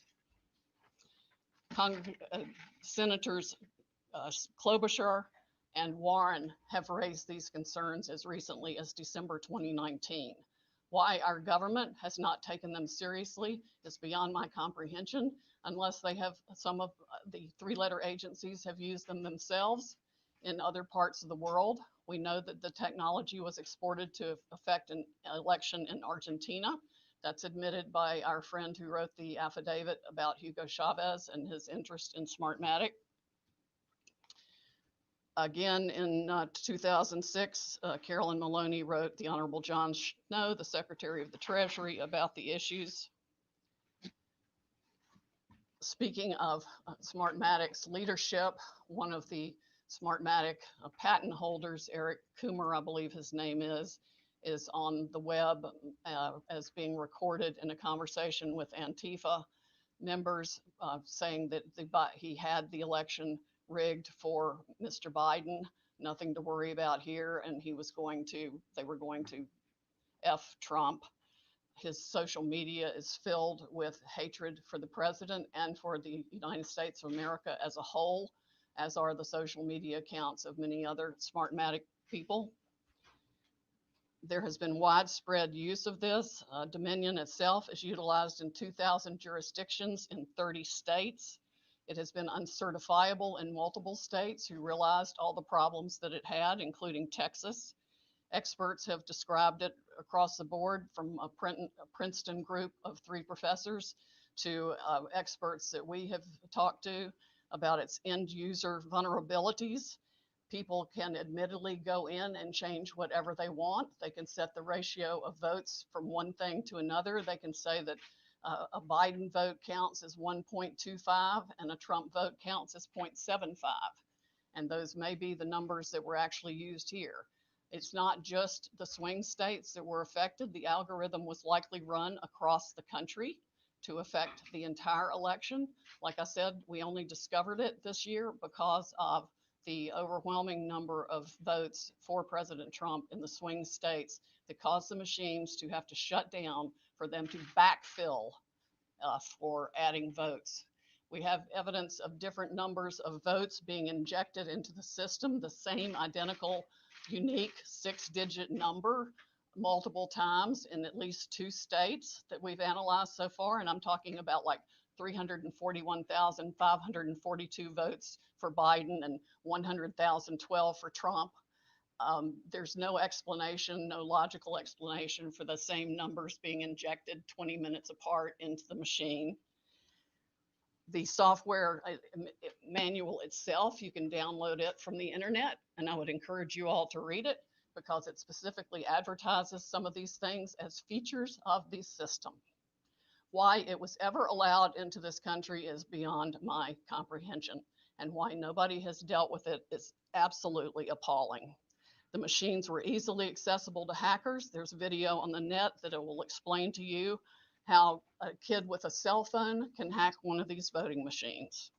Senators Klobuchar and Warren have raised these concerns as recently as December 2019. Why our government has not taken them seriously is beyond my comprehension, unless they have, some of the three-letter agencies have used them themselves in other parts of the world. We know that the technology was exported to affect an election in Argentina. That's admitted by our friend who wrote the affidavit about Hugo Chavez and his interest in Smartmatic. Again, in 2006, Carolyn Maloney wrote the Honorable John Snow, the Secretary of the Treasury, about the issues. Speaking of Smartmatic's leadership, one of the Smartmatic patent holders, Eric Coomer, I believe his name is on the web as being recorded in a conversation with Antifa members saying that he had the election rigged for Mr. Biden, nothing to worry about here, and they were going to F Trump. His social media is filled with hatred for the president and for the United States of America as a whole, as are the social media accounts of many other Smartmatic people. There has been widespread use of this. Dominion itself is utilized in 2,000 jurisdictions in 30 states. It has been uncertifiable in multiple states who realized all the problems that it had, including Texas. Experts have described it across the board, from a Princeton group of 3 professors to experts that we have talked to about its end user vulnerabilities. People can admittedly go in and change whatever they want. They can set the ratio of votes from one thing to another. They can say that a Biden vote counts as 1.25 and a Trump vote counts as 0.75. And those may be the numbers that were actually used here. It's not just the swing states that were affected. The algorithm was likely run across the country to affect the entire election. Like I said, we only discovered it this year because of the overwhelming number of votes for President Trump in the swing states that caused the machines to have to shut down for them to backfill for adding votes. We have evidence of different numbers of votes being injected into the system, the same identical unique 6-digit number multiple times in at least 2 states that we've analyzed so far. And I'm talking about like 341,542 votes for Biden and 100,012 for Trump. There's no explanation, no logical explanation for the same numbers being injected 20 minutes apart into the machine. The software manual itself, you can download it from the internet, and I would encourage you all to read it because it specifically advertises some of these things as features of the system. Why it was ever allowed into this country is beyond my comprehension, and why nobody has dealt with it is absolutely appalling. The machines were easily accessible to hackers. There's video on the net that it will explain to you how a kid with a cell phone can hack one of these voting machines.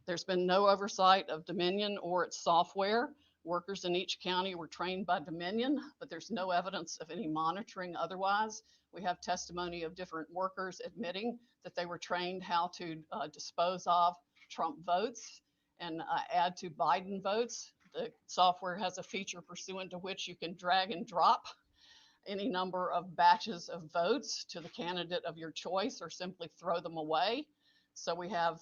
There's been no oversight of Dominion or its software. Workers in each county were trained by Dominion, but there's no evidence of any monitoring otherwise. We have testimony of different workers admitting that they were trained how to dispose of Trump votes and add to Biden votes. The software has a feature pursuant to which you can drag and drop any number of batches of votes to the candidate of your choice or simply throw them away. So we have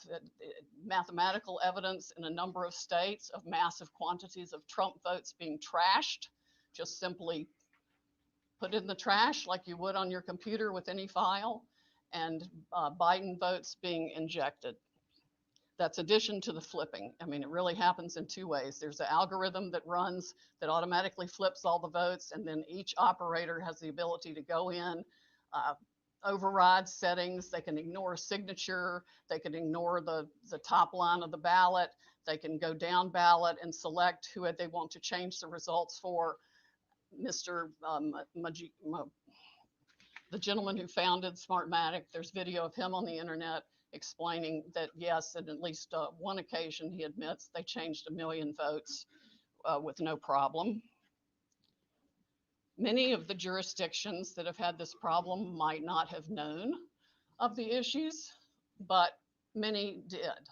mathematical evidence in a number of states of massive quantities of Trump votes being trashed, just simply put in the trash like you would on your computer with any file, and Biden votes being injected. That's addition to the flipping. I mean, it really happens in 2 ways. There's an algorithm that runs that automatically flips all the votes, and then each operator has the ability to go in, override settings. They can ignore a signature. They can ignore the top line of the ballot. They can go down ballot and select who they want to change the results for. Mr. The gentleman who founded Smartmatic, there's video of him on the internet explaining that, yes, at least one occasion, he admits they changed 1 million votes with no problem. Many of the jurisdictions that have had this problem might not have known of the issues, but many did.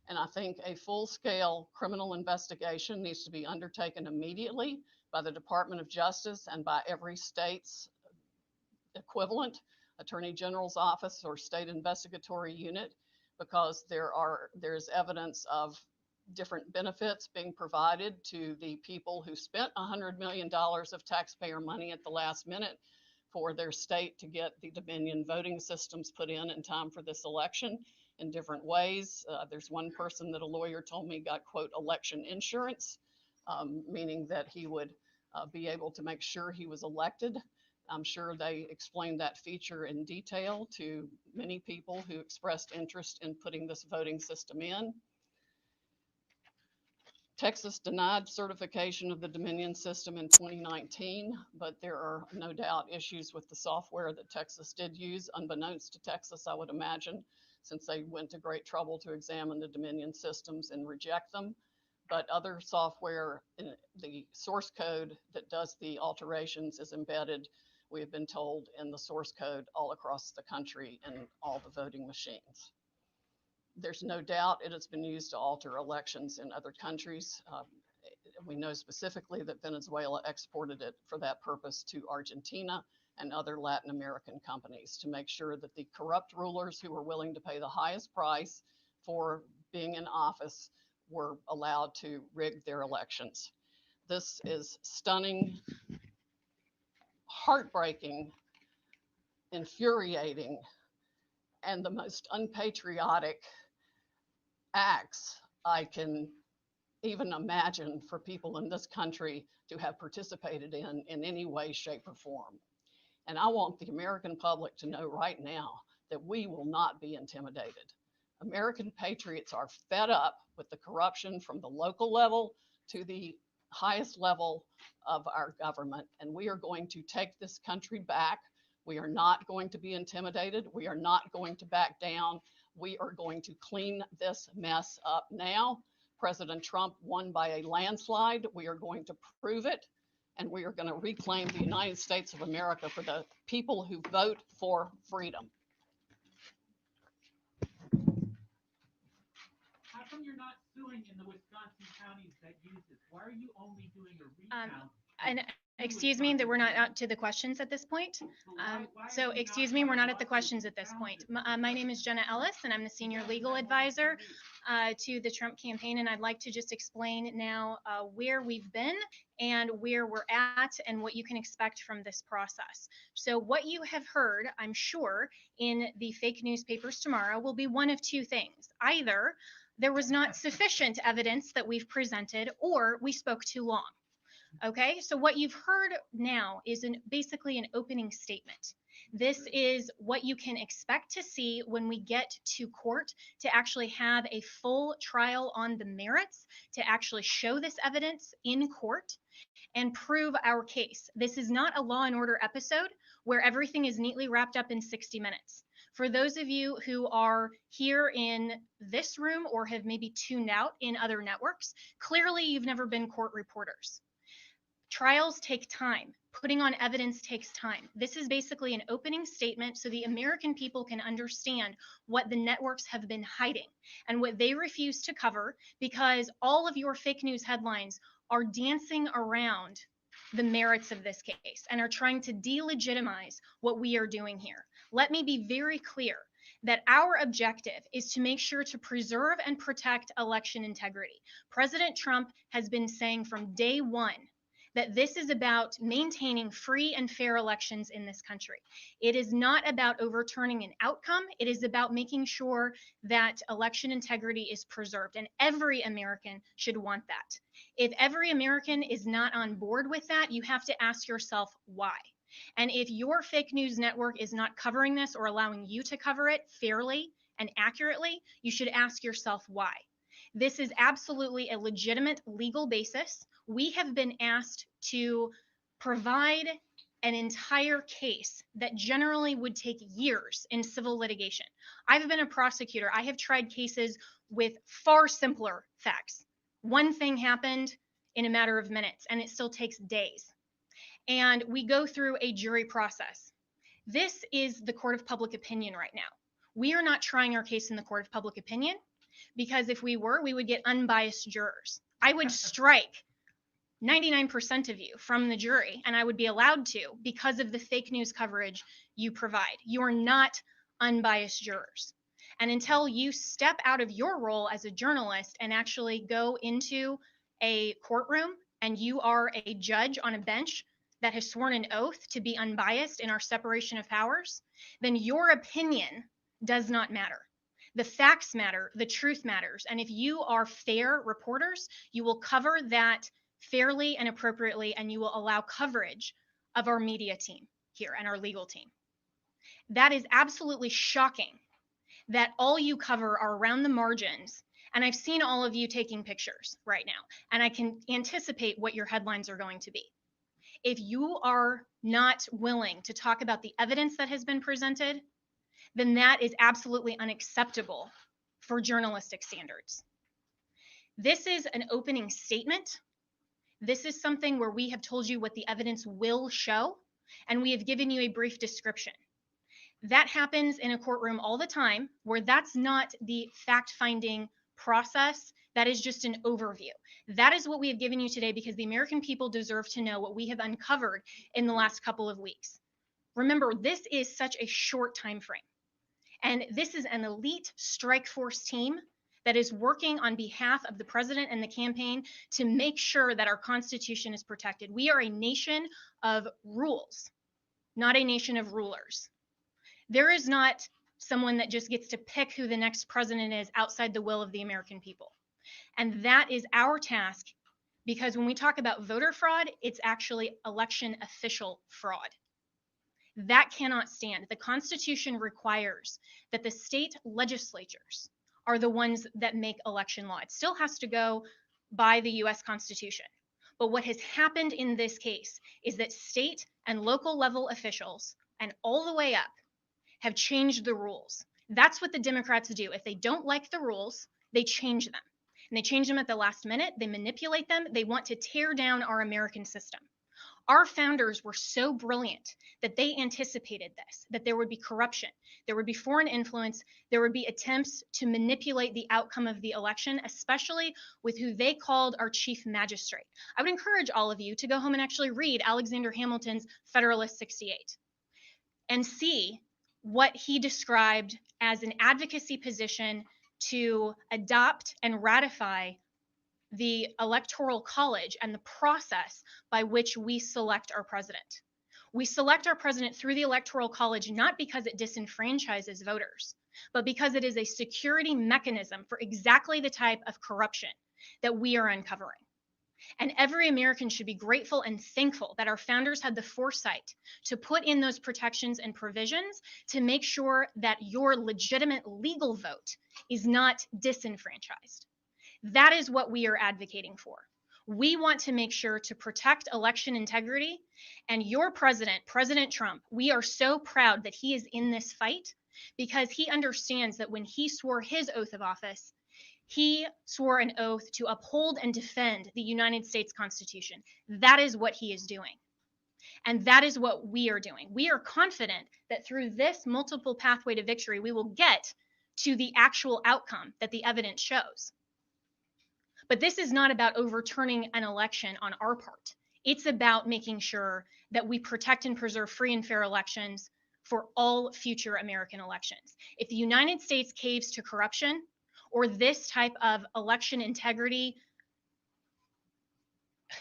And I think a full-scale criminal investigation needs to be undertaken immediately by the Department of Justice and by every state's equivalent Attorney General's office or state investigatory unit, because there's evidence of different benefits being provided to the people who spent $100 million of taxpayer money at the last minute for their state to get the Dominion voting systems put in time for this election in different ways. There's one person that a lawyer told me got, quote, election insurance, meaning that he would be able to make sure he was elected. I'm sure they explained that feature in detail to many people who expressed interest in putting this voting system in. Texas denied certification of the Dominion system in 2019, but there are no doubt issues with the software that Texas did use, unbeknownst to Texas, I would imagine, since they went to great trouble to examine the Dominion systems and reject them. But other software, in the source code that does the alterations is embedded, we have been told, in the source code all across the country and all the voting machines. There's no doubt it has been used to alter elections in other countries. We know specifically that Venezuela exported it for that purpose to Argentina and other Latin American companies to make sure that the corrupt rulers who were willing to pay the highest price for being in office were allowed to rig their elections. This is stunning, heartbreaking, infuriating, and the most unpatriotic acts I can even imagine for people in this country to have participated in any way, shape, or form. And I want the American public to know right now that we will not be intimidated. American patriots are fed up with the corruption from the local level to the highest level of our government, and we are going to take this country back. We are not going to be intimidated. We are not going to back down. We are going to clean this mess up now. President Trump won by a landslide. We are going to prove it, and we are going to reclaim the United States of America for the people who vote for freedom. How come you're not suing in the Wisconsin counties that use this? Why are you only doing a recount? And excuse me, that we're not out to the questions at this point. So excuse me, we're not at the questions at this point. My name is Jenna Ellis, and I'm the senior legal advisor to the Trump campaign. And I'd like to just explain now where we've been and where we're at and what you can expect from this process. So what you have heard, I'm sure, in the fake newspapers tomorrow will be one of two things. Either there was not sufficient evidence that we've presented, or we spoke too long. Okay, so what you've heard now is basically an opening statement. This is what you can expect to see when we get to court to actually have a full trial on the merits, to actually show this evidence in court and prove our case. This is not a Law and Order episode where everything is neatly wrapped up in 60 minutes. For those of you who are here in this room or have maybe tuned out in other networks, clearly you've never been court reporters. Trials take time. Putting on evidence takes time. This is basically an opening statement so the American people can understand what the networks have been hiding and what they refuse to cover, because all of your fake news headlines are dancing around the merits of this case and are trying to delegitimize what we are doing here. Let me be very clear that our objective is to make sure to preserve and protect election integrity. President Trump has been saying from day one that this is about maintaining free and fair elections in this country. It is not about overturning an outcome. It is about making sure that election integrity is preserved, and every American should want that. If every American is not on board with that, you have to ask yourself why. And if your fake news network is not covering this or allowing you to cover it fairly and accurately, you should ask yourself why. This is absolutely a legitimate legal basis. We have been asked to provide an entire case that generally would take years in civil litigation. I've been a prosecutor. I have tried cases with far simpler facts. One thing happened in a matter of minutes, and it still takes days. And we go through a jury process. This is the court of public opinion right now. We are not trying our case in the court of public opinion, because if we were, we would get unbiased jurors. I would strike 99% of you from the jury, and I would be allowed to because of the fake news coverage you provide. You are not unbiased jurors. And until you step out of your role as a journalist and actually go into a courtroom and you are a judge on a bench that has sworn an oath to be unbiased in our separation of powers, then your opinion does not matter. The facts matter, the truth matters. And if you are fair reporters, you will cover that fairly and appropriately, and you will allow coverage of our media team here and our legal team. That is absolutely shocking that all you cover are around the margins. And I've seen all of you taking pictures right now, and I can anticipate what your headlines are going to be. If you are not willing to talk about the evidence that has been presented, then that is absolutely unacceptable for journalistic standards. This is an opening statement. This is something where we have told you what the evidence will show, and we have given you a brief description. That happens in a courtroom all the time, where that's not the fact-finding process. That is just an overview. That is what we have given you today, because the American people deserve to know what we have uncovered in the last couple of weeks. Remember, this is such a short time frame. And this is an elite strike force team that is working on behalf of the president and the campaign to make sure that our Constitution is protected. We are a nation of rules, not a nation of rulers. There is not someone that just gets to pick who the next president is outside the will of the American people. And that is our task, because when we talk about voter fraud, it's actually election official fraud. That cannot stand. The Constitution requires that the state legislatures are the ones that make election law. It still has to go by the US Constitution. But what has happened in this case is that state and local level officials, and all the way up, have changed the rules. That's what the Democrats do. If they don't like the rules, they change them. And they change them at the last minute. They manipulate them. They want to tear down our American system. Our founders were so brilliant that they anticipated this, that there would be corruption, there would be foreign influence, there would be attempts to manipulate the outcome of the election, especially with who they called our chief magistrate. I would encourage all of you to go home and actually read Alexander Hamilton's Federalist 68 and see what he described as an advocacy position to adopt and ratify the Electoral College and the process by which we select our president. We select our president through the Electoral College not because it disenfranchises voters, but because it is a security mechanism for exactly the type of corruption that we are uncovering. And every American should be grateful and thankful that our founders had the foresight to put in those protections and provisions to make sure that your legitimate legal vote is not disenfranchised. That is what we are advocating for. We want to make sure to protect election integrity. And your president, President Trump, we are so proud that he is in this fight because he understands that when he swore his oath of office, he swore an oath to uphold and defend the United States Constitution. That is what he is doing. And that is what we are doing. We are confident that through this multiple pathway to victory, we will get to the actual outcome that the evidence shows. But this is not about overturning an election on our part. It's about making sure that we protect and preserve free and fair elections for all future American elections. If the United States caves to corruption or this type of election integrity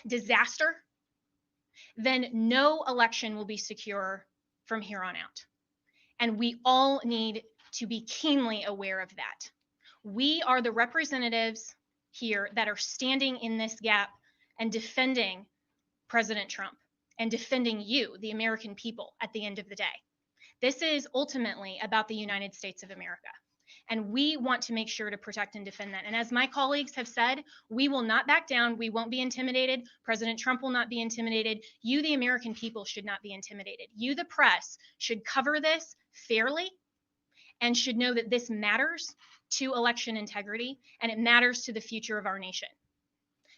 disaster, then no election will be secure from here on out. And we all need to be keenly aware of that. We are the representatives here that are standing in this gap and defending President Trump and defending you, the American people, at the end of the day. This is ultimately about the United States of America. And we want to make sure to protect and defend that. And as my colleagues have said, we will not back down. We won't be intimidated. President Trump will not be intimidated. You, the American people, should not be intimidated. You, the press, should cover this fairly and should know that this matters to election integrity and it matters to the future of our nation.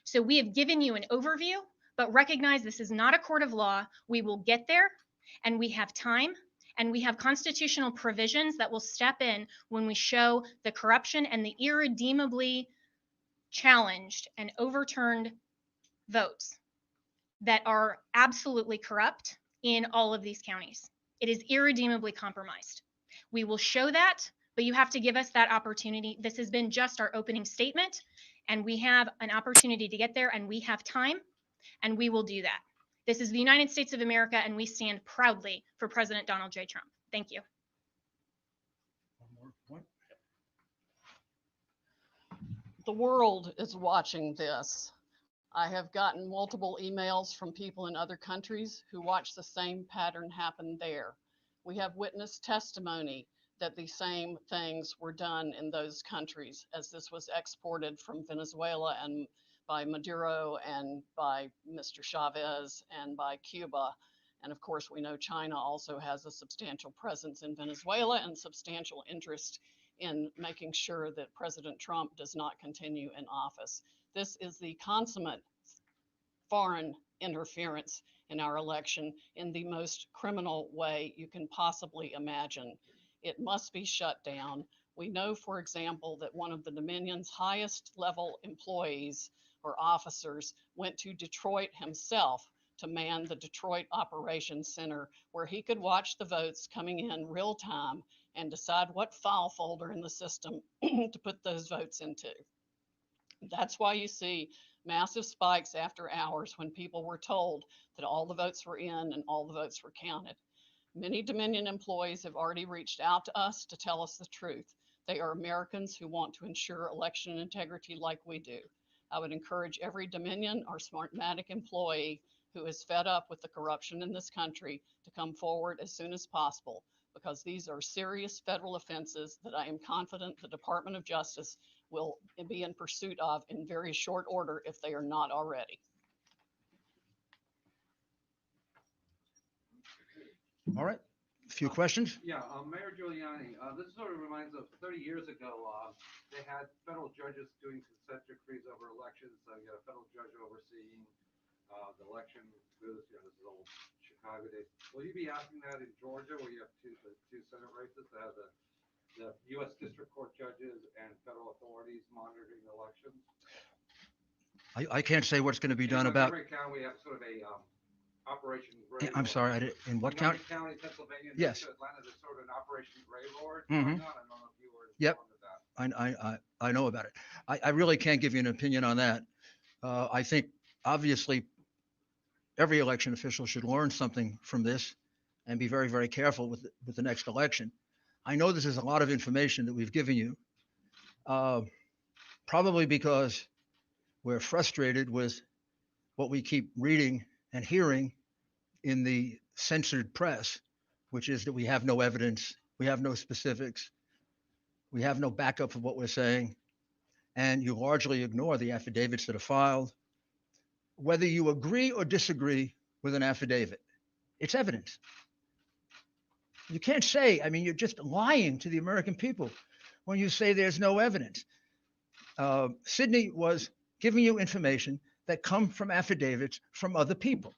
So we have given you an overview, but recognize this is not a court of law. We will get there, and we have time, and we have constitutional provisions that will step in when we show the corruption and the irredeemably challenged and overturned votes that are absolutely corrupt in all of these counties. It is irredeemably compromised. We will show that, but you have to give us that opportunity. This has been just our opening statement, and we have an opportunity to get there, and we have time, and we will do that. This is the United States of America, and we stand proudly for President Donald J. Trump. Thank you. One more point. The world is watching this. I have gotten multiple emails from people in other countries who watch the same pattern happen there. We have witness testimony that the same things were done in those countries as this was exported from Venezuela and by Maduro and by Mr. Chavez and by Cuba. And of course, we know China also has a substantial presence in Venezuela and substantial interest in making sure that President Trump does not continue in office. This is the consummate foreign interference in our election in the most criminal way you can possibly imagine. It must be shut down. We know, for example, that one of the Dominion's highest level employees or officers went to Detroit himself to man the Detroit Operations Center, where he could watch the votes coming in real time and decide what file folder in the system to put those votes into. That's why you see massive spikes after hours when people were told that all the votes were in and all the votes were counted. Many Dominion employees have already reached out to us to tell us the truth. They are Americans who want to ensure election integrity like we do. I would encourage every Dominion or Smartmatic employee who is fed up with the corruption in this country to come forward as soon as possible, because these are serious federal offenses that I am confident the Department of Justice will be in pursuit of in very short order if they are not already. All right, a few questions? Yeah, Mayor Giuliani, this sort of reminds of 30 years ago, they had federal judges doing consent decrees over elections. So you had a federal judge overseeing the election. This is old Chicago days. Will you be asking that in Georgia, where you have two Senate races that have the U.S. District Court judges and federal authorities monitoring elections? I can't say what's going to be done In about, Montgomery County, we have sort of a Operation Gray I'm Lord. sorry, in what county? Montgomery County, Pennsylvania, Yes. next to Atlanta, there's sort of an Operation Gray Lord Mhm. going on. I don't know if you were Yep. informed of that. I know about it. I really can't give you an opinion on that. I think obviously every election official should learn something from this and be very, very careful with the next election. I know this is a lot of information that we've given you, probably because we're frustrated with what we keep reading and hearing in the censored press, which is that we have no evidence, we have no specifics, we have no backup for what we're saying, and you largely ignore the affidavits that are filed. Whether you agree or disagree with an affidavit, it's evidence. You can't say, I mean, you're just lying to the American people when you say there's no evidence. Sydney was giving you information that come from affidavits from other people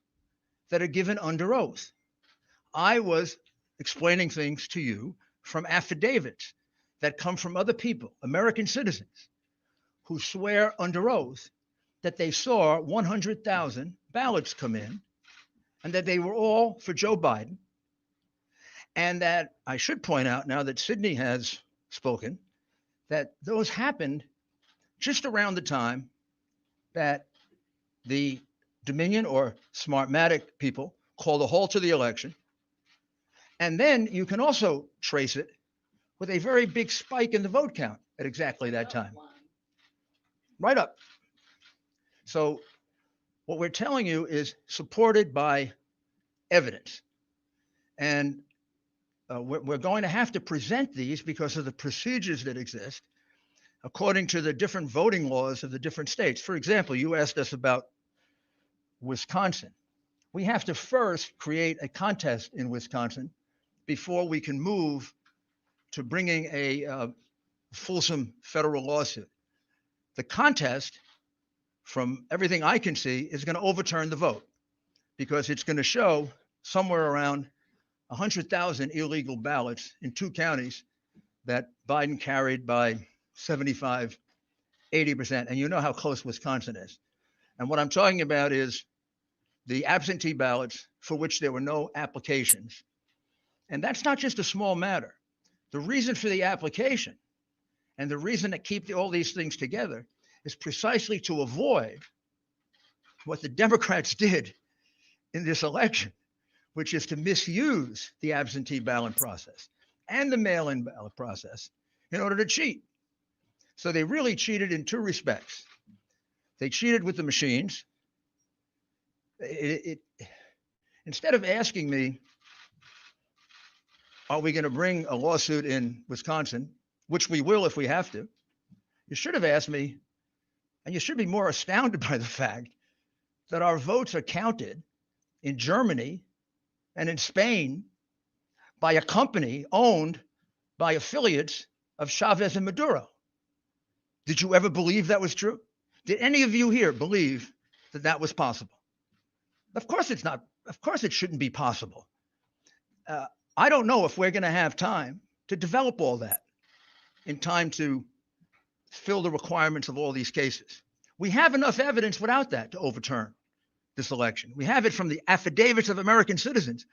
that are given under oath. I was explaining things to you from affidavits that come from other people, American citizens, who swear under oath that they saw 100,000 ballots come in and that they were all for Joe Biden. And that I should point out, now that Sydney has spoken, that those happened just around the time that the Dominion or Smartmatic people called a halt to the election. And then you can also trace it with a very big spike in the vote count at exactly that time. Right up. So what we're telling you is supported by evidence. And we're going to have to present these because of the procedures that exist according to the different voting laws of the different states. For example, you asked us about Wisconsin. We have to first create a contest in Wisconsin before we can move to bringing a fulsome federal lawsuit. The contest, from everything I can see, is going to overturn the vote because it's going to show somewhere around 100,000 illegal ballots in 2 counties that Biden carried by 75, 80%. And you know how close Wisconsin is. And what I'm talking about is the absentee ballots for which there were no applications. And that's not just a small matter. The reason for the application and the reason to keep all these things together is precisely to avoid what the Democrats did in this election, which is to misuse the absentee ballot process and the mail-in ballot process in order to cheat. So they really cheated in 2 respects. They cheated with the machines. Instead of asking me, are we going to bring a lawsuit in Wisconsin, which we will if we have to, you should have asked me, and you should be more astounded by the fact that our votes are counted in Germany and in Spain by a company owned by affiliates of Chavez and Maduro. Did you ever believe that was true? Did any of you here believe that that was possible? Of course it's not. Of course it shouldn't be possible. I don't know if we're going to have time to develop all that in time to fill the requirements of all these cases. We have enough evidence without that to overturn this election. We have it from the affidavits of American citizens.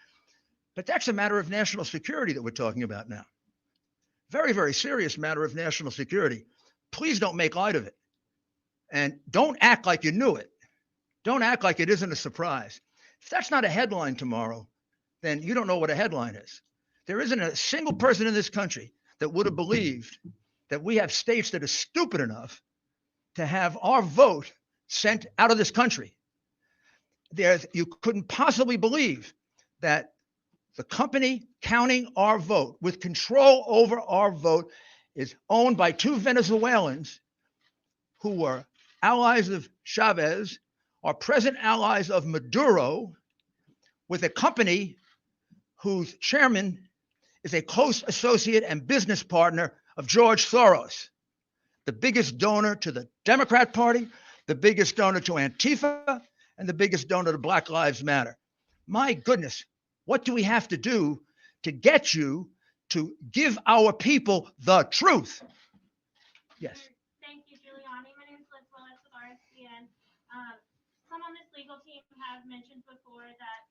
But that's a matter of national security that we're talking about now. Very, very serious matter of national security. Please don't make light of it. And don't act like you knew it. Don't act like it isn't a surprise. If that's not a headline tomorrow, then you don't know what a headline is. There isn't a single person in this country that would have believed that we have states that are stupid enough to have our vote sent out of this country. You couldn't possibly believe that the company counting our vote with control over our vote is owned by two Venezuelans who were allies of Chavez, are present allies of Maduro, with a company whose chairman is a close associate and business partner of George Soros, the biggest donor to the Democrat Party, the biggest donor to Antifa, and the biggest donor to Black Lives Matter. My goodness, what do we have to do to get you to give our people the truth? Yes. Thank you, Giuliani. My name is Liz Willis with RSCN. Some on this legal team have mentioned before that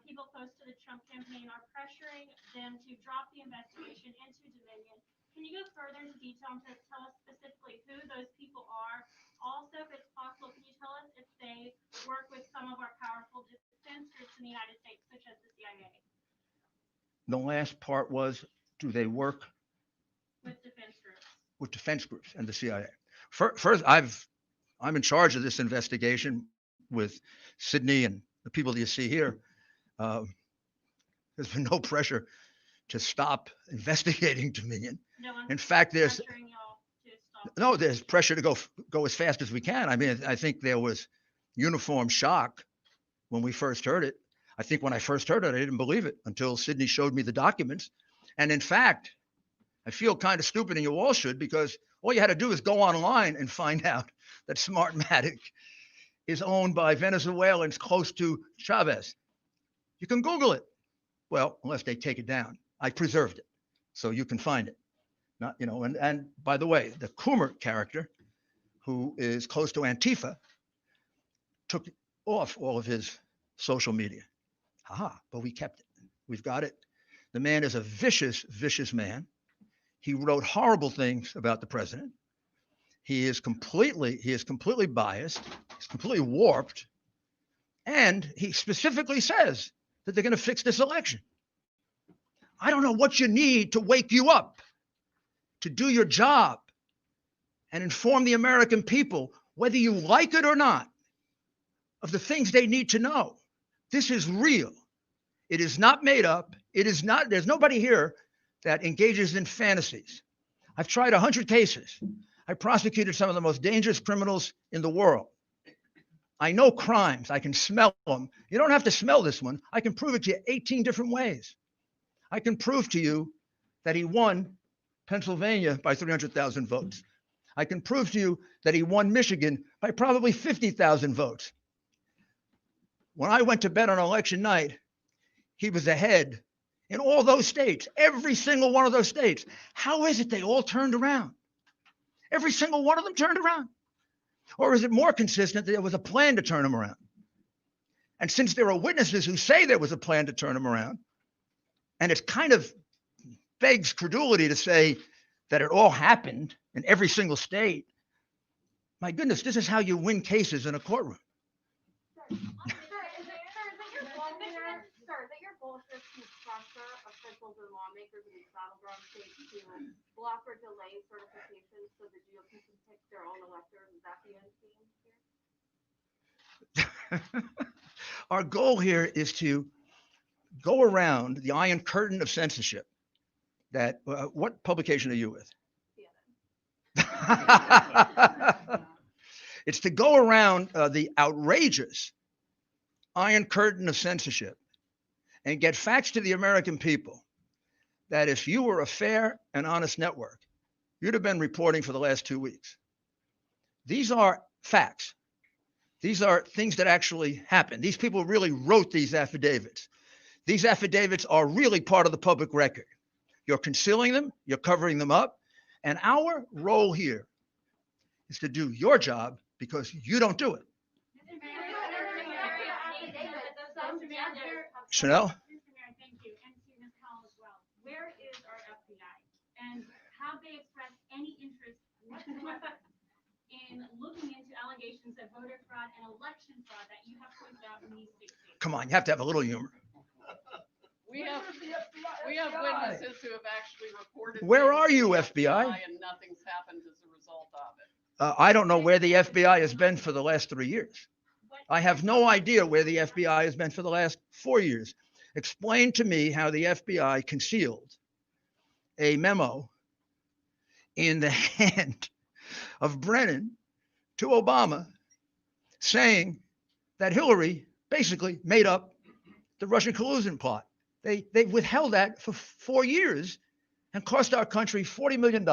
people close to the Trump campaign are pressuring them to drop the investigation into Dominion. Can you go further into detail and tell us specifically who those people are? Also, if it's possible, can you tell us if they work with some of our powerful defense groups in the United States, such as the CIA? The last part was, do they work With defense groups. with defense groups and the CIA? First, I'm in charge of this investigation with Sydney and the people that you see here. There's been no pressure to stop investigating Dominion. No one's In fact, there's pressuring y'all to stop. no, there's pressure to go as fast as we can. I mean, I think there was uniform shock when we first heard it. I think when I first heard it, I didn't believe it until Sydney showed me the documents. And in fact, I feel kind of stupid, and you all should, because all you had to do is go online and find out that Smartmatic is owned by Venezuelans close to Chavez. You can Google it. Well, unless they take it down. I preserved it, so you can find it. Not, and by the way, the Coomer character, who is close to Antifa, took off all of his social media. But we kept it. We've got it. The man is a vicious, vicious man. He wrote horrible things about the president. He is completely biased. He's completely warped. And he specifically says that they're going to fix this election. I don't know what you need to wake you up to do your job and inform the American people, whether you like it or not, of the things they need to know. This is real. It is not made up. There's nobody here that engages in fantasies. I've tried 100 cases. I prosecuted some of the most dangerous criminals in the world. I know crimes. I can smell them. You don't have to smell this one. I can prove it to you 18 different ways. I can prove to you that he won Pennsylvania by 300,000 votes. I can prove to you that he won Michigan by probably 50,000 votes. When I went to bed on election night, he was ahead in all those states, every single one of those states. How is it they all turned around? Every single one of them turned around? Or is it more consistent that there was a plan to turn them around? And since there are witnesses who say there was a plan to turn them around, and it kind of begs credulity to say that it all happened in every single state, my goodness, this is how you win cases in a courtroom. Is it your goal here to pressure officials and lawmakers in these battleground states to block or delay certification so the GOP can pick their own electors? Is that the end game here? Our goal here is to go around the iron curtain of censorship. That what publication are you with? It's to go around the outrageous iron curtain of censorship and get facts to the American people that if you were a fair and honest network, you'd have been reporting for the last 2 weeks. These are facts. These are things that actually happened. These people really wrote these affidavits. These affidavits are really part of the public record. You're concealing them, you're covering them up, and our role here is to do your job because you don't do it. Chanel? Mr. Mayor, thank you, and to Ms. Howell as well. Where is our FBI? And have they expressed any interest whatsoever in looking into allegations of voter fraud and election fraud that you have pointed out in these 6 states? Come on, you have to have a little humor. We have witnesses who have actually reported. Where things are to you, the FBI? And nothing's happened as a result of it. I don't know where the FBI has been for the last 3 years. I have no idea where the FBI has been for the last 4 years. Explain to me how the FBI concealed a memo in the hand of Brennan to Obama saying that Hillary basically made up the Russian collusion plot. They withheld that for 4 years and cost our country $40 million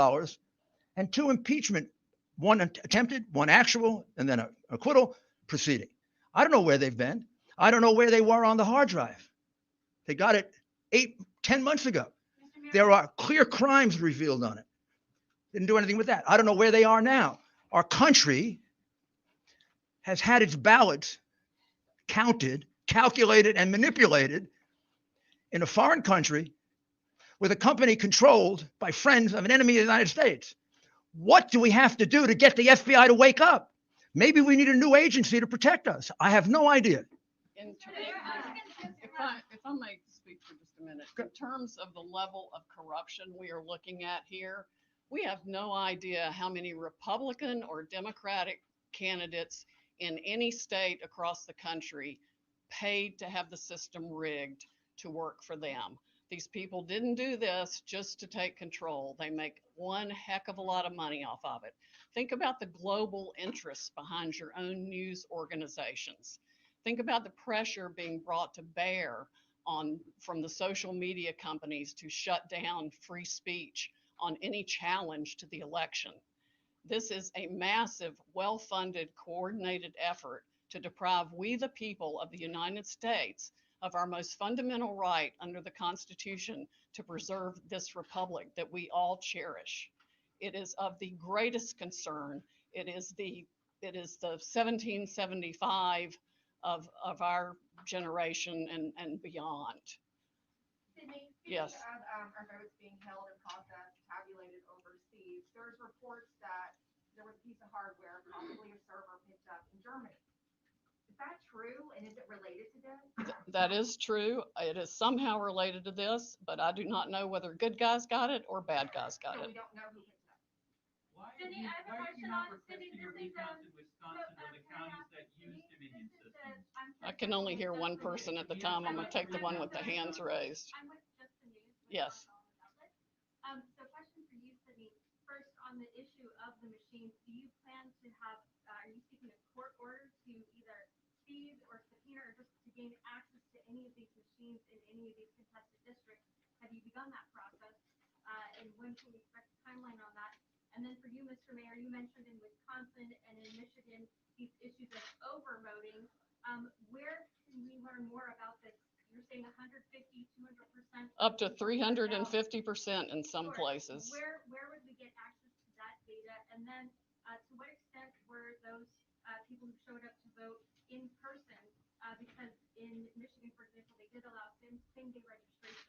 and 2 impeachment, one attempted, one actual, and then an acquittal proceeding. I don't know where they've been. I don't know where they were on the hard drive. They got it 10 months ago. There are clear crimes revealed on it. Didn't do anything with that. I don't know where they are now. Our country has had its ballots counted, calculated, and manipulated in a foreign country with a company controlled by friends of an enemy of the United States. What do we have to do to get the FBI to wake up? Maybe we need a new agency to protect us. I have no idea. If I may speak for just a minute, in terms of the level of corruption we are looking at here, we have no idea how many Republican or Democratic candidates in any state across the country paid to have the system rigged to work for them. These people didn't do this just to take control. They make one heck of a lot of money off of it. Think about the global interests behind your own news organizations. Think about the pressure being brought to bear from the social media companies to shut down free speech on any challenge to the election. This is a massive, well-funded, coordinated effort to deprive we the people of the United States of our most fundamental right under the Constitution to preserve this republic that we all cherish. It is of the greatest concern. It is the 1775 of our generation and beyond. Sydney, Yes. speaking of our votes being held and processed, tabulated overseas, there's reports that there was a piece of hardware, possibly a server picked up in Germany. Is that true, and is it related to this? That is true. It is somehow related to this, but I do not know whether good guys got it or bad guys got So it. we don't know who picked it up. Why are Cindy, you, I have a why are you question not on Cindy, requesting a this is, recount in Wisconsin or the counties that use Dominion systems? I can only hear one person at the time. I'm gonna take the one with the hands raised. I'm with Just the News. Yes. So question for you, Sydney. First, on the issue of the machines, do you plan to have, are you seeking a court order to either seize or subpoena or just to gain access to any of these machines in any of these contested districts? Have you begun that process? And when can we expect a timeline on that? And then for you, Mr. Mayor, you mentioned in Wisconsin and in Michigan, these issues of overvoting. Where can we learn more about this? You're saying 150, 200%? Up to 350% in some places. Where would we get access to that data? And then to what extent were those people who showed up to vote in person? Because in Michigan, for example, they did allow same-day registration.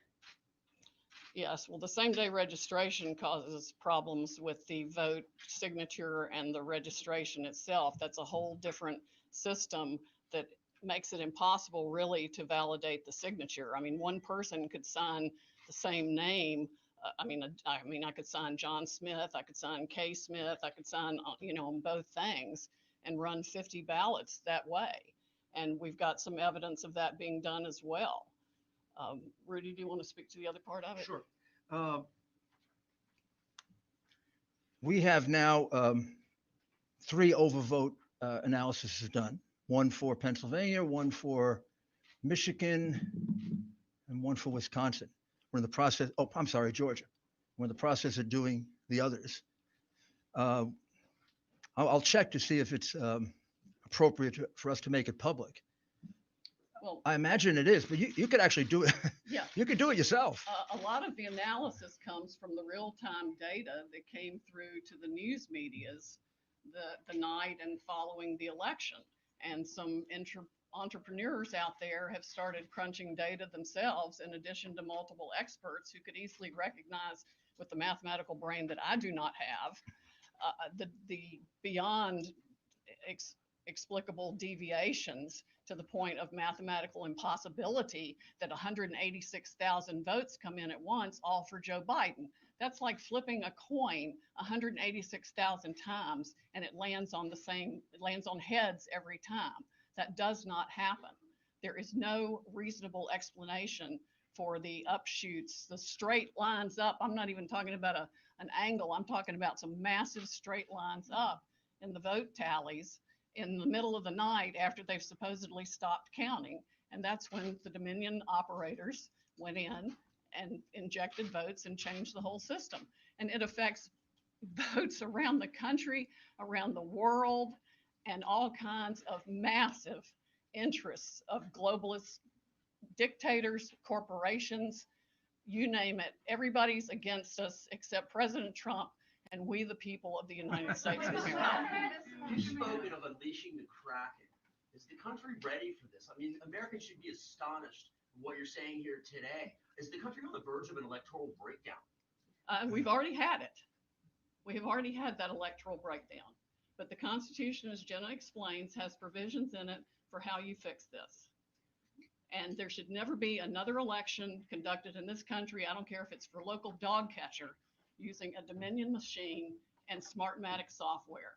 Yes, well, the same day registration causes problems with the vote signature and the registration itself. That's a whole different system that makes it impossible really to validate the signature. I mean, one person could sign the same name. I mean, I could sign John Smith, I could sign K Smith, I could sign, on both things and run 50 ballots that way. And we've got some evidence of that being done as well. Rudy, do you want to speak to the other part of it? Sure. We have now 3 overvote analyses done. One for Pennsylvania, one for Michigan, and one for Wisconsin. We're in the process, Georgia. We're in the process of doing the others. I'll check to see if it's appropriate for us to make it public. Well, I imagine it is, but you could actually do it. yeah. You could do it yourself. A lot of the analysis comes from the real-time data that came through to the news medias the night and following the election, and some entrepreneurs out there have started crunching data themselves in addition to multiple experts who could easily recognize with the mathematical brain that I do not have, the beyond explicable deviations to the point of mathematical impossibility that 186,000 votes come in at once, all for Joe Biden. That's like flipping a coin 186,000 times and it lands on heads every time. That does not happen. There is no reasonable explanation for the upshoots, the straight lines up. I'm not even talking about an angle. I'm talking about some massive straight lines up in the vote tallies in the middle of the night after they've supposedly stopped counting. And that's when the Dominion operators went in and injected votes and changed the whole system. And it affects votes around the country, around the world, and all kinds of massive interests of globalists, dictators, corporations, you name it. Everybody's against us except President Trump and we the people of the United States of America. You've spoken of unleashing the Kraken. Is the country ready for this? I mean, Americans should be astonished at what you're saying here today. Is the country on the verge of an electoral breakdown? We've already had it. We have already had that electoral breakdown. But the Constitution, as Jenna explains, has provisions in it for how you fix this. And there should never be another election conducted in this country. I don't care if it's for local dog catcher using a Dominion machine and Smartmatic software.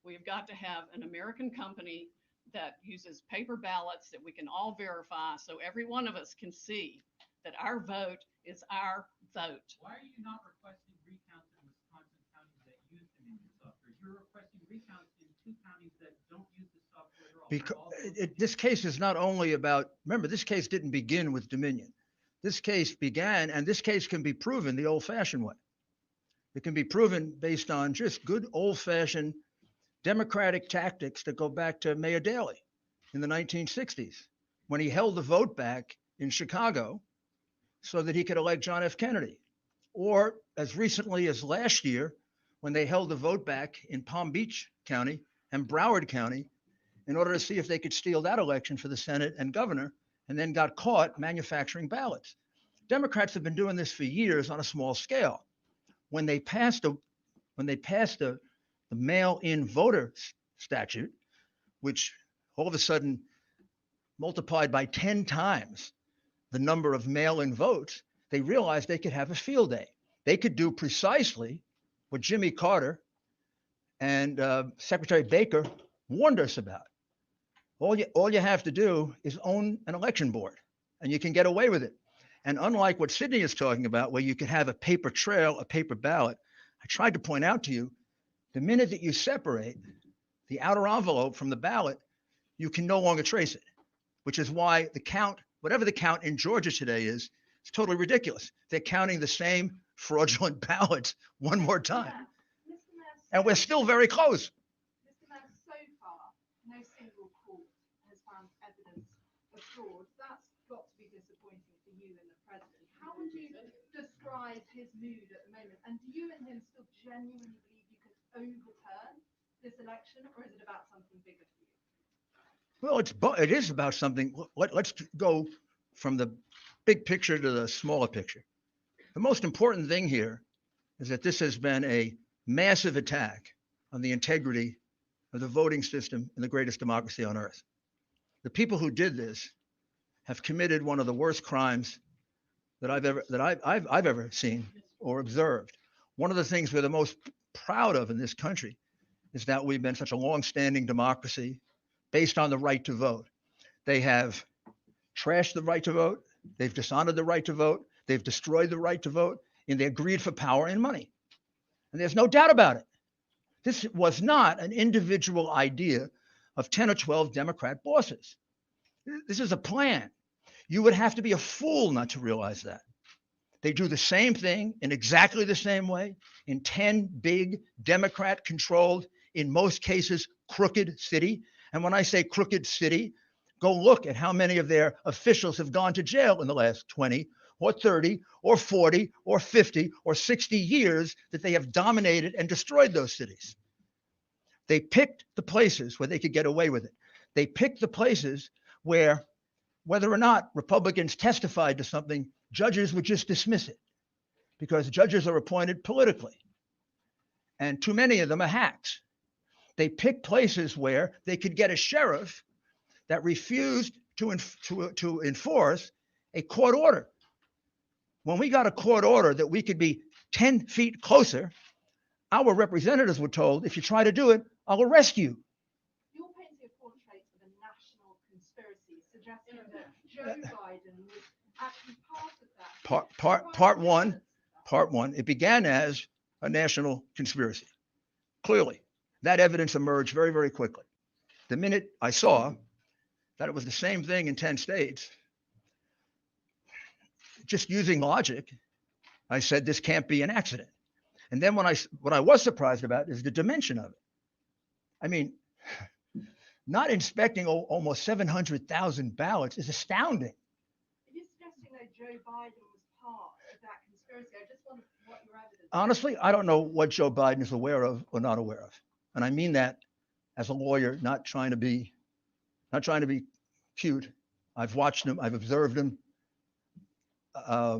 We've got to have an American company that uses paper ballots that we can all verify so every one of us can see that our vote is our vote. Why are you not requesting recounts in Wisconsin counties that use Dominion software? You're requesting recounts in 2 counties that don't use the software at all. Because this case is not only about, remember, this case didn't begin with Dominion. This case began, and this case can be proven the old-fashioned way. It can be proven based on just good old-fashioned democratic tactics that go back to Mayor Daley in the 1960s, when he held the vote back in Chicago so that he could elect John F. Kennedy. Or as recently as last year, when they held the vote back in Palm Beach County and Broward County in order to see if they could steal that election for the Senate and governor, and then got caught manufacturing ballots. Democrats have been doing this for years on a small scale. When they passed the mail-in voter statute, which all of a sudden multiplied by 10 times the number of mail-in votes, they realized they could have a field day. They could do precisely what Jimmy Carter and Secretary Baker warned us about. All you have to do is own an election board, and you can get away with it. And unlike what Sydney is talking about, where you could have a paper trail, a paper ballot, I tried to point out to you, the minute that you separate the outer envelope from the ballot, you can no longer trace it, which is why the count, whatever the count in Georgia today is, it's totally ridiculous. They're counting the same fraudulent ballots one more time. And we're still very close. Mr. Mayor, so far, no single court has found evidence of fraud. That's got to be disappointing for you and the president. How would you describe his mood at the moment? And do you and him still genuinely believe you could overturn this election, or is it about something bigger for you? Well, it is about something. Let's go from the big picture to the smaller picture. The most important thing here is that this has been a massive attack on the integrity of the voting system in the greatest democracy on earth. The people who did this have committed one of the worst crimes that I've ever seen or observed. One of the things we're the most proud of in this country is that we've been such a long-standing democracy based on the right to vote. They have trashed the right to vote. They've dishonored the right to vote. They've destroyed the right to vote in their greed for power and money. And there's no doubt about it. This was not an individual idea of 10 or 12 Democrat bosses. This is a plan. You would have to be a fool not to realize that. They do the same thing in exactly the same way in 10 big Democrat-controlled, in most cases, crooked city. And when I say crooked city, go look at how many of their officials have gone to jail in the last 20 or 30 or 40 or 50 or 60 years that they have dominated and destroyed those cities. They picked the places where they could get away with it. They picked the places where whether or not Republicans testified to something, judges would just dismiss it because judges are appointed politically. And too many of them are hacks. They pick places where they could get a sheriff that refused to enforce a court order. When we got a court order that we could be 10 feet closer, our representatives were told, if you try to do it, I'll arrest you. You're painting a portrait of a national conspiracy, suggesting that Joe Biden was actually part of that. Part one, it began as a national conspiracy. Clearly, that evidence emerged very, very quickly. The minute I saw that it was the same thing in 10 states, just using logic, I said, this can't be an accident. And then what I was surprised about is the dimension of it. I mean, not inspecting almost 700,000 ballots is astounding. Are you suggesting that Joe Biden was part of that conspiracy? I just wonder what your evidence is. Honestly, I don't know what Joe Biden is aware of or not aware of. And I mean that as a lawyer, not trying to be cute. I've watched him, I've observed him. I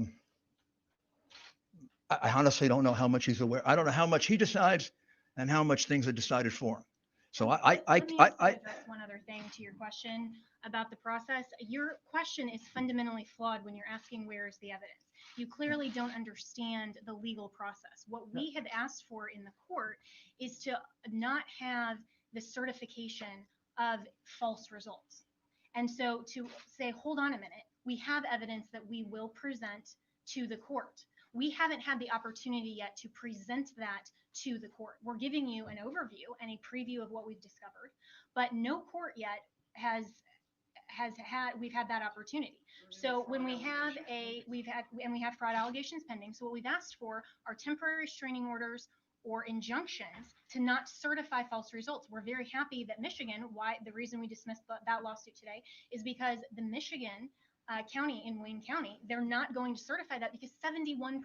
honestly don't know how much he's aware. I don't know how much he decides and how much things are decided for him. So Let me address one other thing to your question about the process. Your question is fundamentally flawed when you're asking where is the evidence. You clearly don't understand the legal process. What we have asked for in the court is to not have the certification of false results. And so to say, hold on a minute, we have evidence that we will present to the court. We haven't had the opportunity yet to present that to the court. We're giving you an overview and a preview of what we've discovered, but no court yet we've had that opportunity. So when we have we have fraud allegations pending. So what we've asked for are temporary restraining orders or injunctions to not certify false results. We're very happy that Michigan, the reason we dismissed that lawsuit today is because the Michigan county in Wayne County, they're not going to certify that because 71%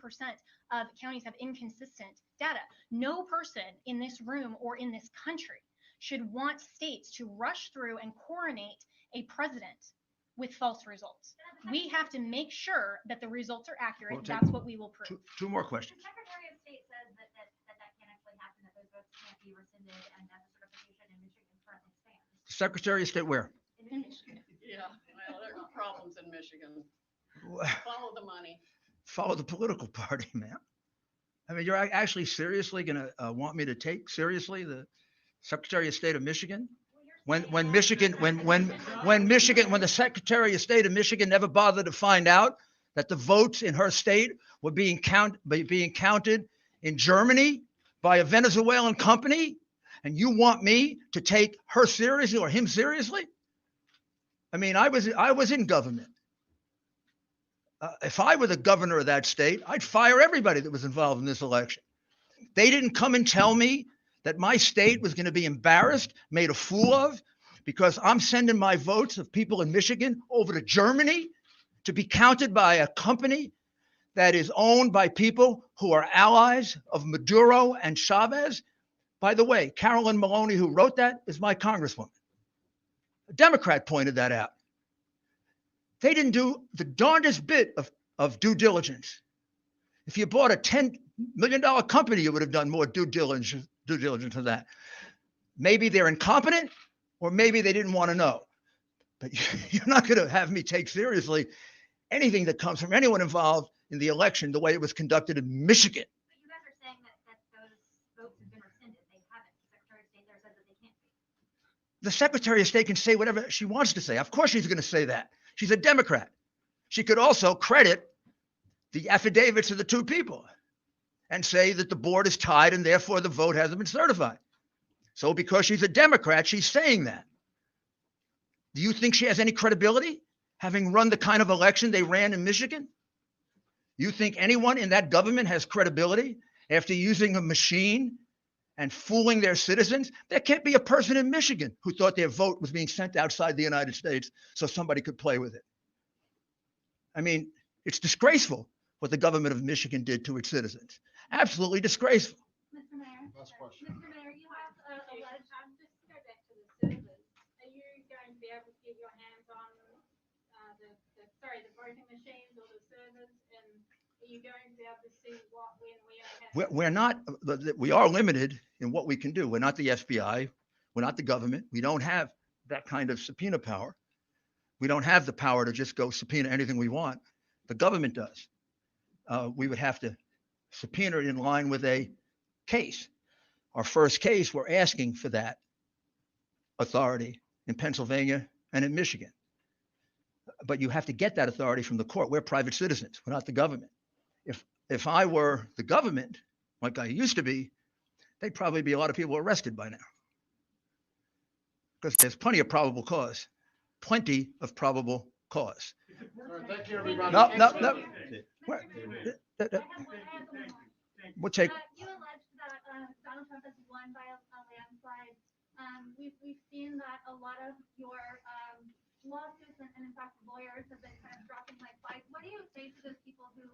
of counties have inconsistent data. No person in this room or in this country should want states to rush through and coronate a president with false results. We have to make sure that the results are accurate. That's what we will prove. Two more questions. The Secretary of State says that can't actually happen, that those votes can't be rescinded, and that the certification in Michigan currently stands. Secretary of State where? In Michigan. Yeah, well, there are problems in Michigan. Follow the money. Follow the political party, man. I mean, you're actually seriously going to want me to take seriously the Secretary of State of Michigan? When the Secretary of State of Michigan never bothered to find out that the votes in her state were being counted in Germany by a Venezuelan company, and you want me to take her seriously or him seriously? I mean, I was in government. If I were the governor of that state, I'd fire everybody that was involved in this election. They didn't come and tell me that my state was going to be embarrassed, made a fool of, because I'm sending my votes of people in Michigan over to Germany to be counted by a company that is owned by people who are allies of Maduro and Chavez. By the way, Carolyn Maloney, who wrote that, is my congresswoman. A Democrat pointed that out. They didn't do the darndest bit of due diligence. If you bought a $10 million company, you would have done more due diligence than that. Maybe they're incompetent, or maybe they didn't want to know. But you're not going to have me take seriously anything that comes from anyone involved in the election the way it was conducted in Michigan. But you guys are saying that those votes have been rescinded. They haven't. The Secretary of State there says that they can't be. The Secretary of State can say whatever she wants to say. Of course she's going to say that. She's a Democrat. She could also credit the affidavits of the two people and say that the board is tied and therefore the vote hasn't been certified. So because she's a Democrat, she's saying that. Do you think she has any credibility, having run the kind of election they ran in Michigan? You think anyone in that government has credibility after using a machine and fooling their citizens? There can't be a person in Michigan who thought their vote was being sent outside the United States so somebody could play with it. I mean, it's disgraceful what the government of Michigan did to its citizens. Absolutely disgraceful. Mr. Mayor? Last question. Mr. Mayor, you have alleged, Just to go back to the servers, are you going to be able to get your hands on sorry, the voting machines or the servers, and are you going to be able to see what, when we are having? We're not, we are limited in what we can do. We're not the FBI. We're not the government. We don't have that kind of subpoena power. We don't have the power to just go subpoena anything we want. The government does. We would have to subpoena it in line with a case. Our first case, we're asking for that authority in Pennsylvania and in Michigan. But you have to get that authority from the court. We're private citizens. We're not the government. If I were the government, like I used to be, there'd probably be a lot of people arrested by now. Because there's plenty of probable cause. Plenty of probable cause. Thank you, everybody. No. I have one. We'll take, You alleged that Donald Trump has won by a landslide. We've seen that a lot of your lawsuits and in fact lawyers have been kind of dropping like flies. What do you say to those people who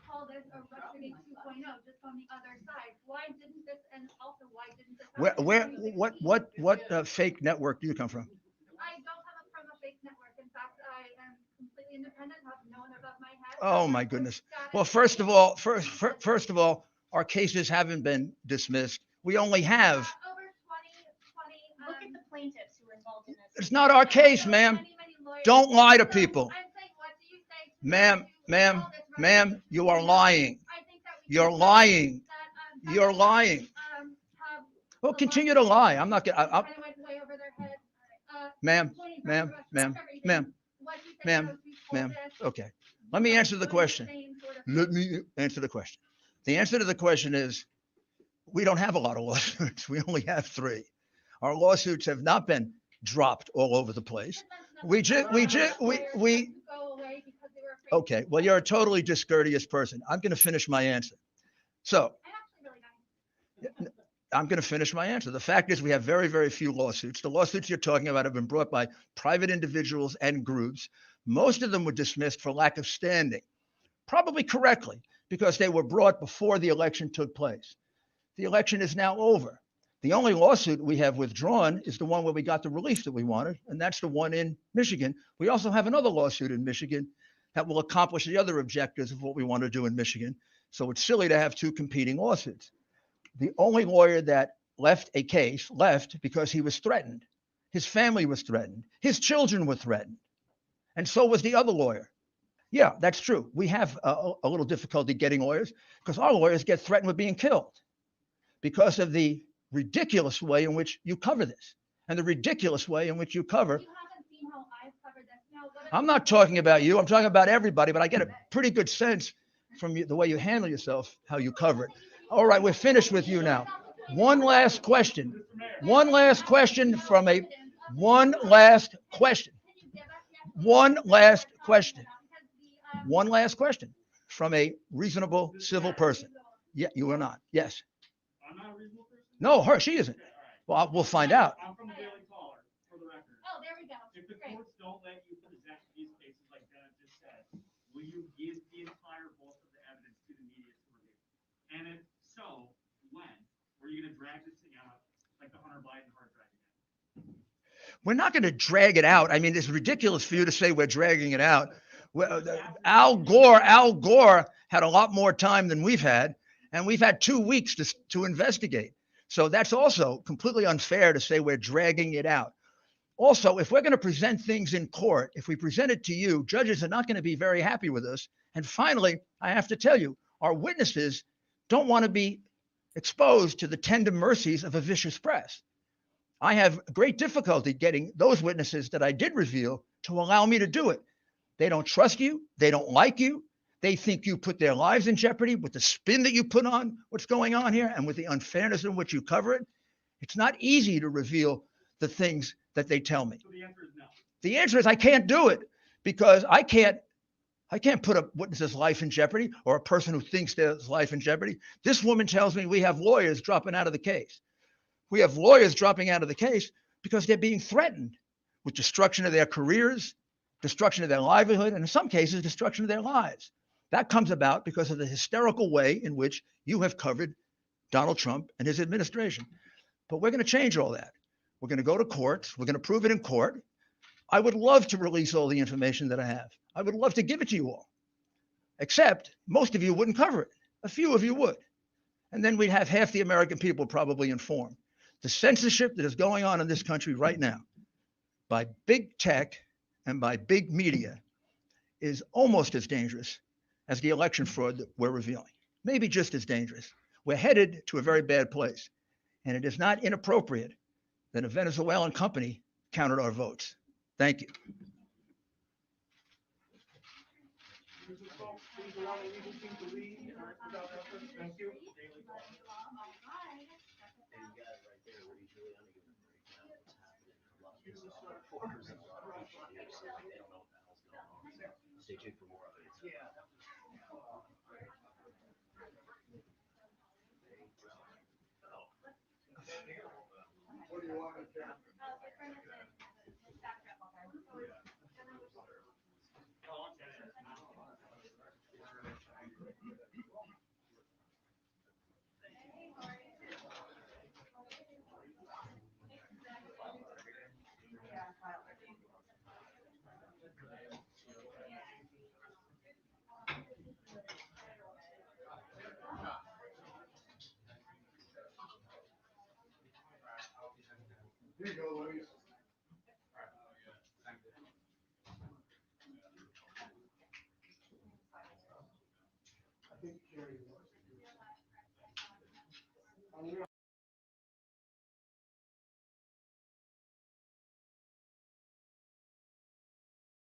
call this a Russiagate 2.0 just on the other side? Why didn't this, and also why didn't this happen in 2016? what fake network do you come from? I don't come from a fake network. In fact, I am completely independent, have no one above my head. Oh my goodness. Well, first of all, our cases haven't been dismissed. We only have. Over 20, Look at the plaintiffs who were involved in this. It's not our case, ma'am. many lawyers. Don't lie to people. I'm saying, what do you say to Ma'am, you are lying. I think that we You're should lying. that, You're lying. have Well, continue to lie. I'm not gonna, kind of went way over their head. ma'am, Pointing ma'am, fingers, ma'am, everything. ma'am, What do you say to ma'am, those who ma'am. hold this? Okay. Let me answer the Doing question. same sort of Let thing? me answer the question. The answer to the question is, we don't have a lot of lawsuits. We only have 3. Our lawsuits have not been dropped all over the place. We Go away because they were afraid Okay. Well, you're a totally discourteous person. I'm going to finish my answer. So I'm actually really nice. I'm going to finish my answer. The fact is we have very, very few lawsuits. The lawsuits you're talking about have been brought by private individuals and groups. Most of them were dismissed for lack of standing, probably correctly, because they were brought before the election took place. The election is now over. The only lawsuit we have withdrawn is the one where we got the relief that we wanted, and that's the one in Michigan. We also have another lawsuit in Michigan that will accomplish the other objectives of what we want to do in Michigan. So it's silly to have 2 competing lawsuits. The only lawyer that left a case left because he was threatened. His family was threatened. His children were threatened. And so was the other lawyer. Yeah, that's true. We have a little difficulty getting lawyers because our lawyers get threatened with being killed because of the ridiculous way in which you cover this and the ridiculous way in which you cover. You haven't seen how I've covered this. Now, what I'm not talking about you. I'm talking about everybody, but I get a pretty good sense from the way you handle yourself, how you cover it. All right, we're finished with you now. One last question. One last question from a, one last question. One last question. One last question from a reasonable civil person. Yeah, you are not. Yes. I'm not a reasonable person? No, her, she isn't. Well, we'll find out. I'm from the Daily Caller, for the record. Oh, there we go. If the Great. courts don't let you present these cases like Jenna just said, will you give the entire bulk of the evidence to the media to review? And if so, when? Were you gonna drag this thing out like the Hunter Biden hard dragging it? We're not going to drag it out. I mean, it's ridiculous for you to say we're dragging it out. Well, Al Gore had a lot more time than we've had, and we've had 2 weeks to investigate. So that's also completely unfair to say we're dragging it out. Also, if we're going to present things in court, if we present it to you, judges are not going to be very happy with us. And finally, I have to tell you, our witnesses don't want to be exposed to the tender mercies of a vicious press. I have great difficulty getting those witnesses that I did reveal to allow me to do it. They don't trust you. They don't like you. They think you put their lives in jeopardy with the spin that you put on what's going on here and with the unfairness in which you cover it. It's not easy to reveal the things that they tell me. So the answer is no. The answer is I can't do it because I can't put a witness's life in jeopardy or a person who thinks their life in jeopardy. This woman tells me we have lawyers dropping out of the case. We have lawyers dropping out of the case because they're being threatened with destruction of their careers, destruction of their livelihood, and in some cases, destruction of their lives. That comes about because of the hysterical way in which you have covered Donald Trump and his administration. But we're going to change all that. We're going to go to courts. We're going to prove it in court. I would love to release all the information that I have. I would love to give it to you all, except most of you wouldn't cover it. A few of you would. And then we'd have half the American people probably informed. The censorship that is going on in this country right now by big tech and by big media is almost as dangerous as the election fraud that we're revealing. Maybe just as dangerous. We're headed to a very bad place. And it is not inappropriate that a Venezuelan company counted our votes. Thank you. Please allow the legal team to lead without effort. Thank you. And you got it right there, Rudy Giuliani giving a breakdown of what's happening. A lot of his reporters and a lot of people here saying they don't know what the hell's going on. Stay tuned for more updates. What do you want to do? Here you go, ladies.